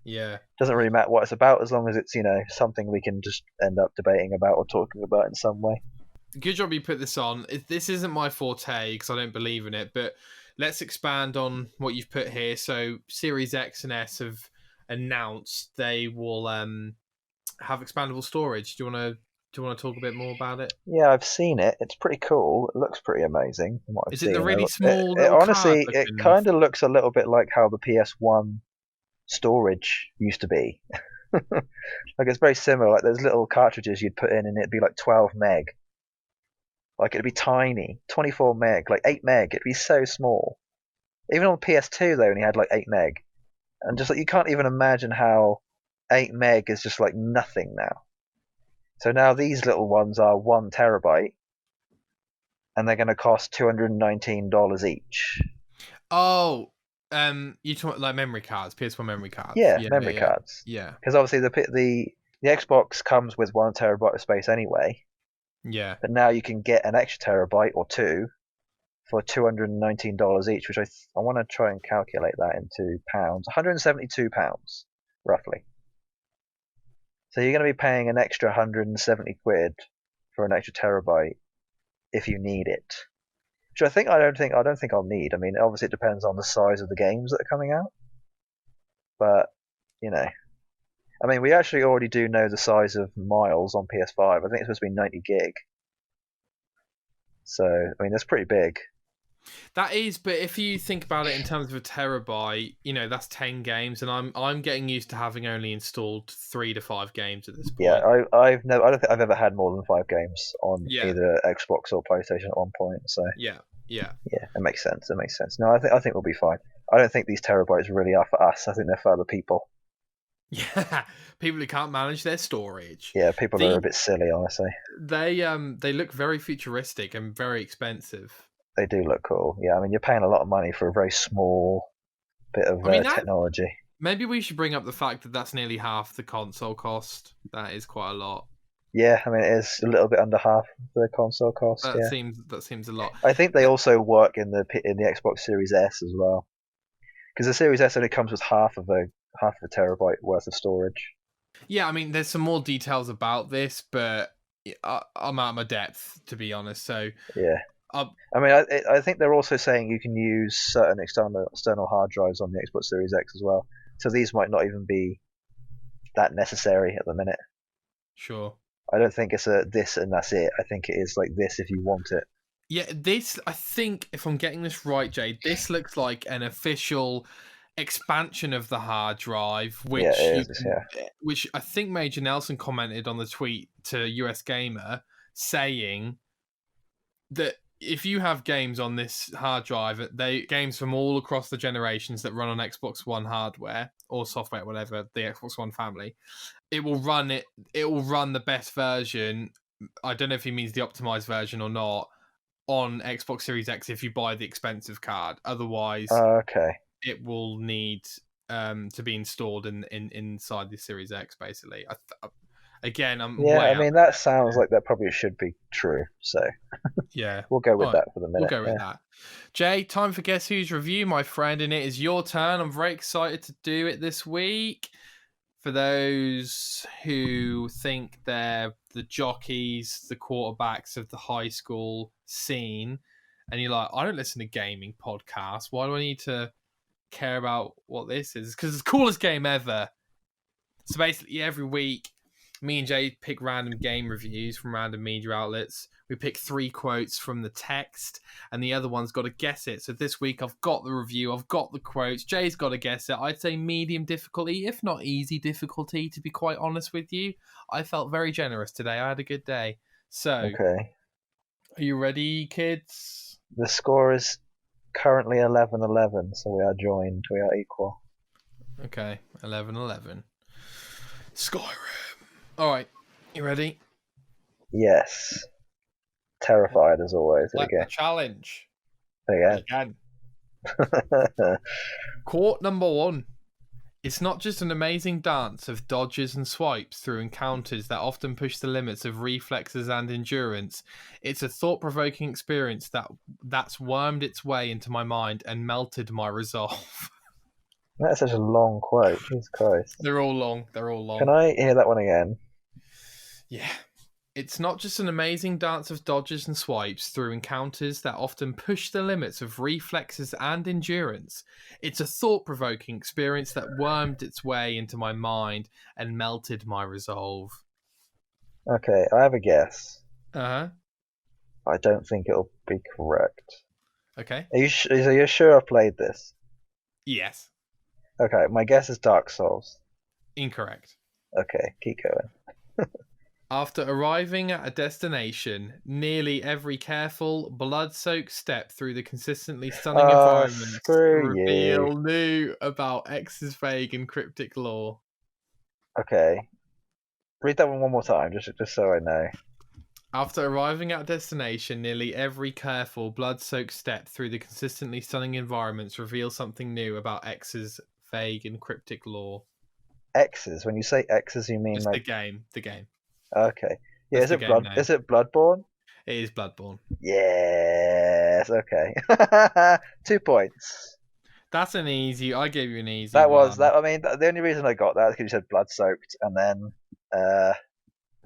[SPEAKER 1] yeah,
[SPEAKER 2] doesn't really matter what it's about as long as it's something we can just end up debating about or talking about in some way.
[SPEAKER 1] Good job you put this on. This isn't my forte because I don't believe in it, but let's expand on what you've put here. So Series X and S have announced they will have expandable storage. Do you want to talk a bit more about it?
[SPEAKER 2] Yeah, I've seen it. It's pretty cool. It looks pretty amazing from what I've
[SPEAKER 1] Is
[SPEAKER 2] seen.
[SPEAKER 1] it the really small little
[SPEAKER 2] honestly,
[SPEAKER 1] card
[SPEAKER 2] it
[SPEAKER 1] looking...
[SPEAKER 2] kind of looks a little bit like how the PS1 storage used to be. Like it's very similar. Like there's little cartridges you'd put in and it'd be like 12 meg. Like it'd be tiny, 24 meg, like 8 meg. It'd be so small. Even on PS2, they only had like 8 meg, and just like you can't even imagine how 8 meg is just like nothing now. So now these little ones are 1 terabyte, and they're going to cost $219 each.
[SPEAKER 1] Oh, you talk like memory cards, PS1 memory cards.
[SPEAKER 2] Yeah, memory cards.
[SPEAKER 1] Yeah,
[SPEAKER 2] because obviously the Xbox comes with 1 terabyte of space anyway.
[SPEAKER 1] Yeah.
[SPEAKER 2] But now you can get an extra terabyte or 2 for $219 each, which I want to try and calculate that into pounds. £172 roughly. So you're going to be paying an extra 170 quid for an extra terabyte if you need it. Which I don't think I'll need. I mean, obviously it depends on the size of the games that are coming out. But, I mean, we actually already do know the size of Miles on PS5. I think it's supposed to be 90 gig. So, I mean, that's pretty big.
[SPEAKER 1] That is, but if you think about it in terms of a terabyte, that's 10 games, and I'm getting used to having only installed 3 to 5 games at this point.
[SPEAKER 2] Yeah, I don't think I've ever had more than 5 games on either Xbox or PlayStation at one point. So
[SPEAKER 1] yeah,
[SPEAKER 2] it makes sense. No, I think we'll be fine. I don't think these terabytes really are for us. I think they're for other people.
[SPEAKER 1] Yeah, people who can't manage their storage.
[SPEAKER 2] Yeah, people are a bit silly, honestly.
[SPEAKER 1] They look very futuristic and very expensive.
[SPEAKER 2] They do look cool. Yeah, I mean, you're paying a lot of money for a very small bit of technology.
[SPEAKER 1] Maybe we should bring up the fact that that's nearly half the console cost. That is quite a lot.
[SPEAKER 2] Yeah, I mean, it is a little bit under half the console cost.
[SPEAKER 1] That seems a lot.
[SPEAKER 2] I think they also work in the Xbox Series S as well, because the Series S only comes with half of a terabyte worth of storage.
[SPEAKER 1] Yeah, I mean, there's some more details about this, but I'm out of my depth, to be honest. So
[SPEAKER 2] yeah. I mean, I think they're also saying you can use certain external hard drives on the Xbox Series X as well. So these might not even be that necessary at the minute.
[SPEAKER 1] Sure.
[SPEAKER 2] I don't think it's a this and that's it. I think it is like this if you want it.
[SPEAKER 1] Yeah, I think, if I'm getting this right, Jay, this looks like an official expansion of the hard drive, which which I think Major Nelson commented on the tweet to US Gamer, saying that if you have games on this hard drive, games from all across the generations that run on Xbox One hardware or software, whatever, the Xbox One family, it will run the best version. I don't know if he means the optimized version or not on Xbox Series X if you buy the expensive card. Otherwise, it will need to be installed inside the Series X, basically. I mean,
[SPEAKER 2] that sounds like that probably should be true. So
[SPEAKER 1] yeah,
[SPEAKER 2] we'll go with that for the minute.
[SPEAKER 1] We'll go with that. Jay, time for Guess Who's review, my friend, and it is your turn. I'm very excited to do it this week. For those who think they're the jockeys, the quarterbacks of the high school scene, and you're like, I don't listen to gaming podcasts. Why do I need to care about what this is? Because it's the coolest game ever. So basically, every week, me and Jay pick random game reviews from random media outlets. We pick 3 quotes from the text, and the other one's got to guess it. So this week, I've got the review, I've got the quotes. Jay's got to guess it. I'd say medium difficulty, if not easy difficulty, to be quite honest with you. I felt very generous today. I had a good day. So, are you ready, kids?
[SPEAKER 2] The score is currently 11-11, so we are joined. We are equal.
[SPEAKER 1] Okay, 11-11. Skyrim. All right, you ready?
[SPEAKER 2] Yes. Terrified as always.
[SPEAKER 1] Like the challenge.
[SPEAKER 2] Again.
[SPEAKER 1] Quote number 1. It's not just an amazing dance of dodges and swipes through encounters that often push the limits of reflexes and endurance. It's a thought-provoking experience that's wormed its way into my mind and melted my resolve.
[SPEAKER 2] That's such a long quote. Jesus Christ.
[SPEAKER 1] They're all long.
[SPEAKER 2] Can I hear that one again?
[SPEAKER 1] Yeah. It's not just an amazing dance of dodges and swipes through encounters that often push the limits of reflexes and endurance. It's a thought-provoking experience that wormed its way into my mind and melted my resolve.
[SPEAKER 2] Okay, I have a guess.
[SPEAKER 1] Uh-huh.
[SPEAKER 2] I don't think it'll be correct.
[SPEAKER 1] Okay.
[SPEAKER 2] Are you sure I've played this?
[SPEAKER 1] Yes.
[SPEAKER 2] Okay, my guess is Dark Souls.
[SPEAKER 1] Incorrect.
[SPEAKER 2] Okay, keep going.
[SPEAKER 1] After arriving at a destination, nearly every careful, blood-soaked step through the consistently stunning environments reveal new about X's vague and cryptic lore.
[SPEAKER 2] Okay. Read that one more time, just so I know.
[SPEAKER 1] After arriving at a destination, nearly every careful, blood-soaked step through the consistently stunning environments reveals something new about X's vague and cryptic lore.
[SPEAKER 2] X's? When you say X's, you mean
[SPEAKER 1] it's
[SPEAKER 2] like...
[SPEAKER 1] The game.
[SPEAKER 2] Okay. Yeah, is it Bloodborne?
[SPEAKER 1] It is Bloodborne.
[SPEAKER 2] Yes. Yes, okay. 2 points.
[SPEAKER 1] That's an easy. I gave you an easy
[SPEAKER 2] That was
[SPEAKER 1] one.
[SPEAKER 2] that. I mean, the only reason I got that is because you said blood soaked, and then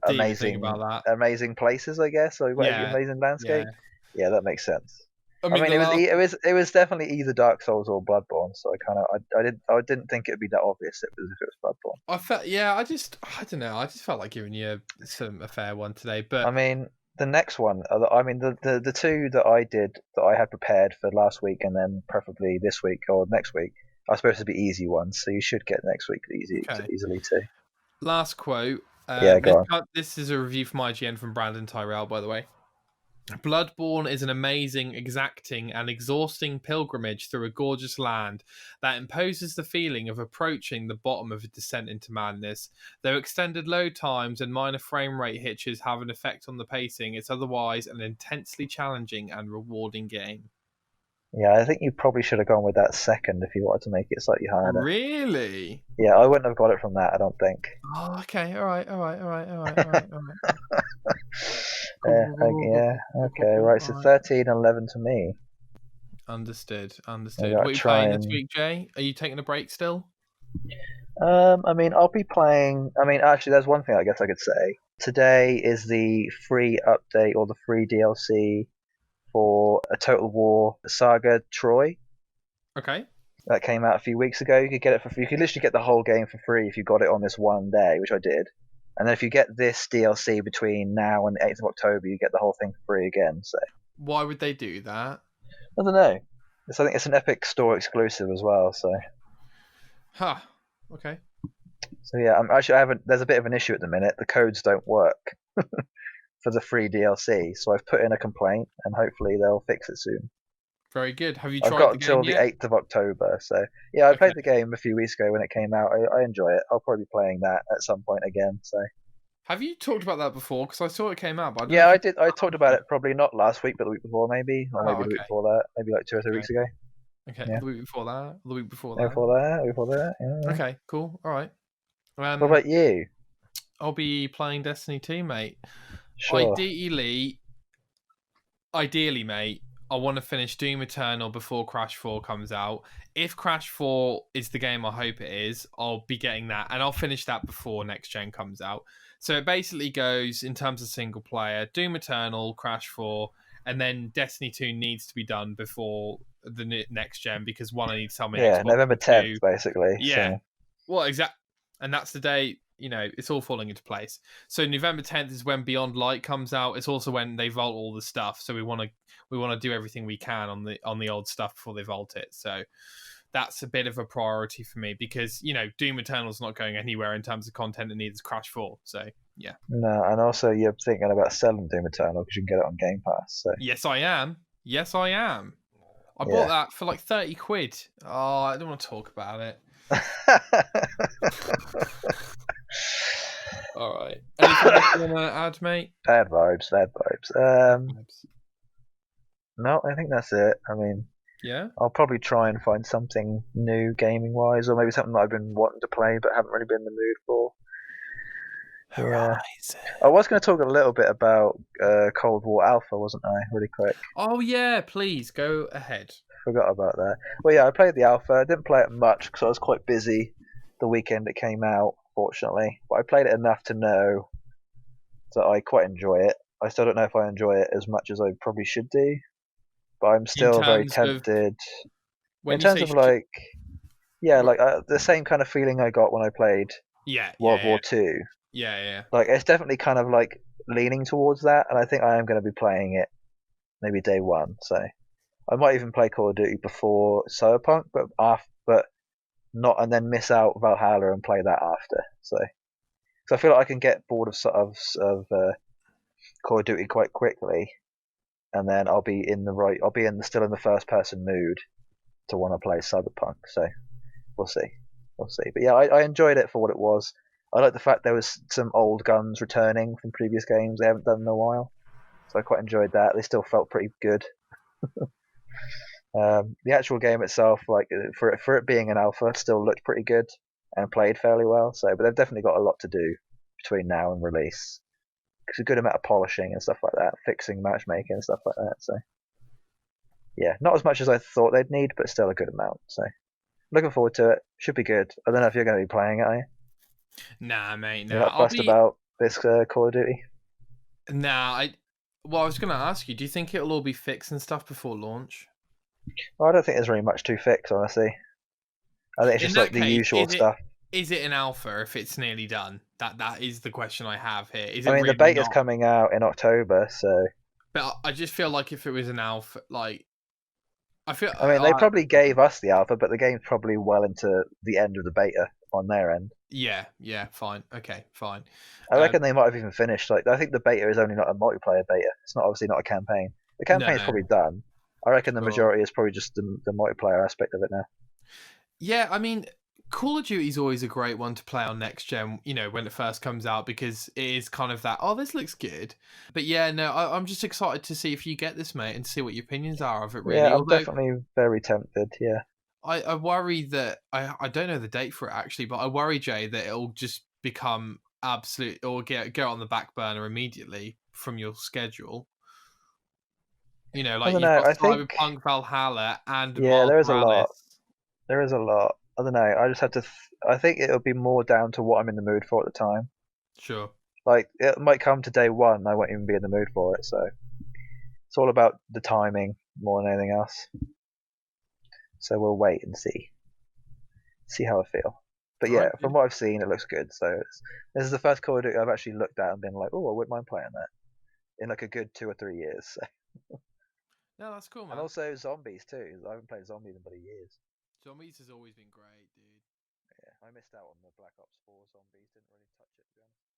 [SPEAKER 1] Didn't even think about that.
[SPEAKER 2] amazing places, I guess, or what,
[SPEAKER 1] Yeah,
[SPEAKER 2] amazing
[SPEAKER 1] yeah.
[SPEAKER 2] landscape. Yeah, that makes sense.
[SPEAKER 1] I
[SPEAKER 2] I
[SPEAKER 1] mean,
[SPEAKER 2] mean,
[SPEAKER 1] the last.
[SPEAKER 2] it was definitely either Dark Souls or Bloodborne, so I didn't think it'd be that obvious if it was Bloodborne.
[SPEAKER 1] I felt. Yeah, I don't know. I just felt like giving you a fair one today,
[SPEAKER 2] I
[SPEAKER 1] but
[SPEAKER 2] mean, the next one, I mean, the two that I had prepared for last week, and then preferably this week or next week, are supposed to be easy ones, so you should get next week
[SPEAKER 1] okay.
[SPEAKER 2] easily too.
[SPEAKER 1] Last quote.
[SPEAKER 2] Yeah, go on.
[SPEAKER 1] This is a review from IGN from Brandon Tyrell, by the way. Bloodborne is an amazing, exacting, and exhausting pilgrimage through a gorgeous land that imposes the feeling of approaching the bottom of a descent into madness. Though extended load times and minor frame rate hitches have an effect on the pacing, it's otherwise an intensely challenging and rewarding game.
[SPEAKER 2] Yeah, I think you probably should have gone with that second if you wanted to make it slightly harder.
[SPEAKER 1] Really?
[SPEAKER 2] Yeah, I wouldn't have got it from that, I don't think.
[SPEAKER 1] Oh, okay. All right.
[SPEAKER 2] Yeah, okay, right, so 13 and 11 to me.
[SPEAKER 1] Understood.
[SPEAKER 2] I
[SPEAKER 1] What
[SPEAKER 2] gotta
[SPEAKER 1] are you
[SPEAKER 2] try
[SPEAKER 1] playing
[SPEAKER 2] and...
[SPEAKER 1] this week, Jay? Are you taking a break still?
[SPEAKER 2] I mean, I'll be playing... I mean, actually, there's one thing I guess I could say. Today is the free update or the free DLC for a Total War Saga Troy.
[SPEAKER 1] Okay.
[SPEAKER 2] That came out a few weeks ago. You could get it for free. You could literally get the whole game for free if you got it on this one day, which I did. And then if you get this DLC between now and the 8th of October, you get the whole thing for free again. So
[SPEAKER 1] Why would they do that?
[SPEAKER 2] I don't know. I think it's an Epic Store exclusive as well. So
[SPEAKER 1] Okay.
[SPEAKER 2] So yeah, I haven't. There's a bit of an issue at the minute. The codes don't work for the free DLC, so I've put in a complaint, and hopefully they'll fix it soon.
[SPEAKER 1] Very good. Have you
[SPEAKER 2] I've
[SPEAKER 1] tried
[SPEAKER 2] got
[SPEAKER 1] the game
[SPEAKER 2] until the
[SPEAKER 1] yet?
[SPEAKER 2] 8th of October, so yeah, I
[SPEAKER 1] Okay.
[SPEAKER 2] played the game a few weeks ago when it came out. I enjoy it. I'll probably be playing that at some point again. So
[SPEAKER 1] Have you talked about that before? Because I saw it came out, but I don't
[SPEAKER 2] yeah,
[SPEAKER 1] know
[SPEAKER 2] I
[SPEAKER 1] if you...
[SPEAKER 2] did. I talked about it probably not last week, but the week before, maybe, or maybe
[SPEAKER 1] Oh,
[SPEAKER 2] the week
[SPEAKER 1] okay.
[SPEAKER 2] before that, maybe like 2 or 3
[SPEAKER 1] Okay.
[SPEAKER 2] weeks ago.
[SPEAKER 1] Okay.
[SPEAKER 2] Yeah.
[SPEAKER 1] The week before that. The week before
[SPEAKER 2] Yeah,
[SPEAKER 1] that.
[SPEAKER 2] before that. Yeah.
[SPEAKER 1] Okay. Cool. All right.
[SPEAKER 2] What about you?
[SPEAKER 1] I'll be playing Destiny 2, mate.
[SPEAKER 2] Sure.
[SPEAKER 1] Ideally, mate, I want to finish Doom Eternal before Crash 4 comes out. If Crash 4 is the game I hope it is, I'll be getting that, and I'll finish that before next gen comes out. So it basically goes, in terms of single player, Doom Eternal, Crash 4, and then Destiny 2 needs to be done before the next gen, because one, I need to sell my Xbox.
[SPEAKER 2] November 10th,
[SPEAKER 1] 2,
[SPEAKER 2] basically.
[SPEAKER 1] yeah.
[SPEAKER 2] So.
[SPEAKER 1] Well, exactly. And that's the day, it's all falling into place. So November 10th is when Beyond Light comes out. It's also when they vault all the stuff. So we want to do everything we can on the old stuff before they vault it. So that's a bit of a priority for me because, Doom Eternal's not going anywhere in terms of content, and neither is Crash 4. So, yeah.
[SPEAKER 2] No, and also you're thinking about selling Doom Eternal because you can get it on Game Pass. So.
[SPEAKER 1] Yes, I am. I bought that for like 30 quid. Oh, I don't want to talk about it. All right. Anything else you want to add, mate?
[SPEAKER 2] Bad vibes. No, I think that's it. I mean,
[SPEAKER 1] yeah,
[SPEAKER 2] I'll probably try and find something new gaming wise, or maybe something that I've been wanting to play but haven't really been in the mood for.
[SPEAKER 1] Horizon.
[SPEAKER 2] I was going to talk a little bit about Cold War Alpha, wasn't I? Really quick.
[SPEAKER 1] Oh yeah, please go ahead.
[SPEAKER 2] Forgot about that. Well, yeah, I played the alpha. I didn't play it much because I was quite busy the weekend it came out, fortunately. But I played it enough to know that I quite enjoy it. I still don't know if I enjoy it as much as I probably should do, but I'm still very tempted. In terms of like, the same kind of feeling I got when I played World War II.
[SPEAKER 1] Yeah.
[SPEAKER 2] Like, it's definitely kind of like leaning towards that, and I think I am going to be playing it maybe day one. So I might even play Call of Duty before Cyberpunk, but not, and then miss out Valhalla and play that after. So I feel like I can get bored of Call of Duty quite quickly, and then I'll be still in the first person mood to want to play Cyberpunk. So we'll see. But yeah, I enjoyed it for what it was. I like the fact there was some old guns returning from previous games they haven't done in a while, so I quite enjoyed that. They still felt pretty good. The actual game itself, like for it being an alpha, still looked pretty good and played fairly well. So, but they've definitely got a lot to do between now and release. It's a good amount of polishing and stuff like that, fixing matchmaking and stuff like that. So, yeah, not as much as I thought they'd need, but still a good amount. So looking forward to it. Should be good. I don't know if you're going to be playing it, are you?
[SPEAKER 1] Nah, mate,
[SPEAKER 2] You're
[SPEAKER 1] nah.
[SPEAKER 2] not fussed about this Call of Duty?
[SPEAKER 1] Nah. Well, I was gonna ask you. Do you think it'll all be fixed and stuff before launch?
[SPEAKER 2] Well, I don't think there's really much to fix, honestly. I think it's
[SPEAKER 1] In
[SPEAKER 2] just like
[SPEAKER 1] that
[SPEAKER 2] the
[SPEAKER 1] case,
[SPEAKER 2] usual stuff.
[SPEAKER 1] is it an alpha if it's nearly done? That is the question I have here. Is
[SPEAKER 2] I
[SPEAKER 1] it
[SPEAKER 2] mean, the
[SPEAKER 1] really
[SPEAKER 2] beta's
[SPEAKER 1] not?
[SPEAKER 2] coming out in October, so
[SPEAKER 1] But I just feel like if it was an alpha, like I feel,
[SPEAKER 2] I mean, they probably gave us the alpha, but the game's probably well into the end of the beta on their end.
[SPEAKER 1] yeah, fine, okay, fine.
[SPEAKER 2] I reckon they might have even finished. Like, I think the beta is only not a multiplayer beta. It's not obviously not a campaign. The campaign's
[SPEAKER 1] No,
[SPEAKER 2] probably done. I reckon the
[SPEAKER 1] sure.
[SPEAKER 2] majority is probably just the multiplayer aspect of it now.
[SPEAKER 1] Yeah, I mean, Call of Duty is always a great one to play on next gen, you know, when it first comes out, because it is kind of that, oh, this looks good. But yeah, no, I'm just excited to see if you get this, mate, and see what your opinions are of it,
[SPEAKER 2] Yeah,
[SPEAKER 1] really.
[SPEAKER 2] I'm
[SPEAKER 1] Although
[SPEAKER 2] definitely very tempted. Yeah.
[SPEAKER 1] I worry that, I don't know the date for it actually, but I worry, Jay, that it'll just become absolute, or get on the back burner immediately from your schedule. You know,
[SPEAKER 2] I
[SPEAKER 1] like
[SPEAKER 2] don't
[SPEAKER 1] you've
[SPEAKER 2] know.
[SPEAKER 1] got
[SPEAKER 2] I think
[SPEAKER 1] Cyberpunk Valhalla and
[SPEAKER 2] yeah,
[SPEAKER 1] Miles
[SPEAKER 2] there is a lot.
[SPEAKER 1] Morales.
[SPEAKER 2] There is a lot. I don't know. I just have to. I think it'll be more down to what I'm in the mood for at the time.
[SPEAKER 1] Sure.
[SPEAKER 2] Like it might come to day one, and I won't even be in the mood for it. So it's all about the timing more than anything else. So we'll wait and see how I feel. But
[SPEAKER 1] All right,
[SPEAKER 2] yeah, from
[SPEAKER 1] dude.
[SPEAKER 2] what I've seen, it looks good. So this is the first Call of Duty I've actually looked at and been like, oh, I wouldn't mind playing that in like a good 2 or 3 years. So.
[SPEAKER 1] No, that's cool,
[SPEAKER 2] And
[SPEAKER 1] man.
[SPEAKER 2] also zombies too. I haven't played zombies in about years.
[SPEAKER 1] Zombies has always been great, dude.
[SPEAKER 2] Yeah, I missed out on the Black Ops 4 zombies. Didn't really touch it to be honest.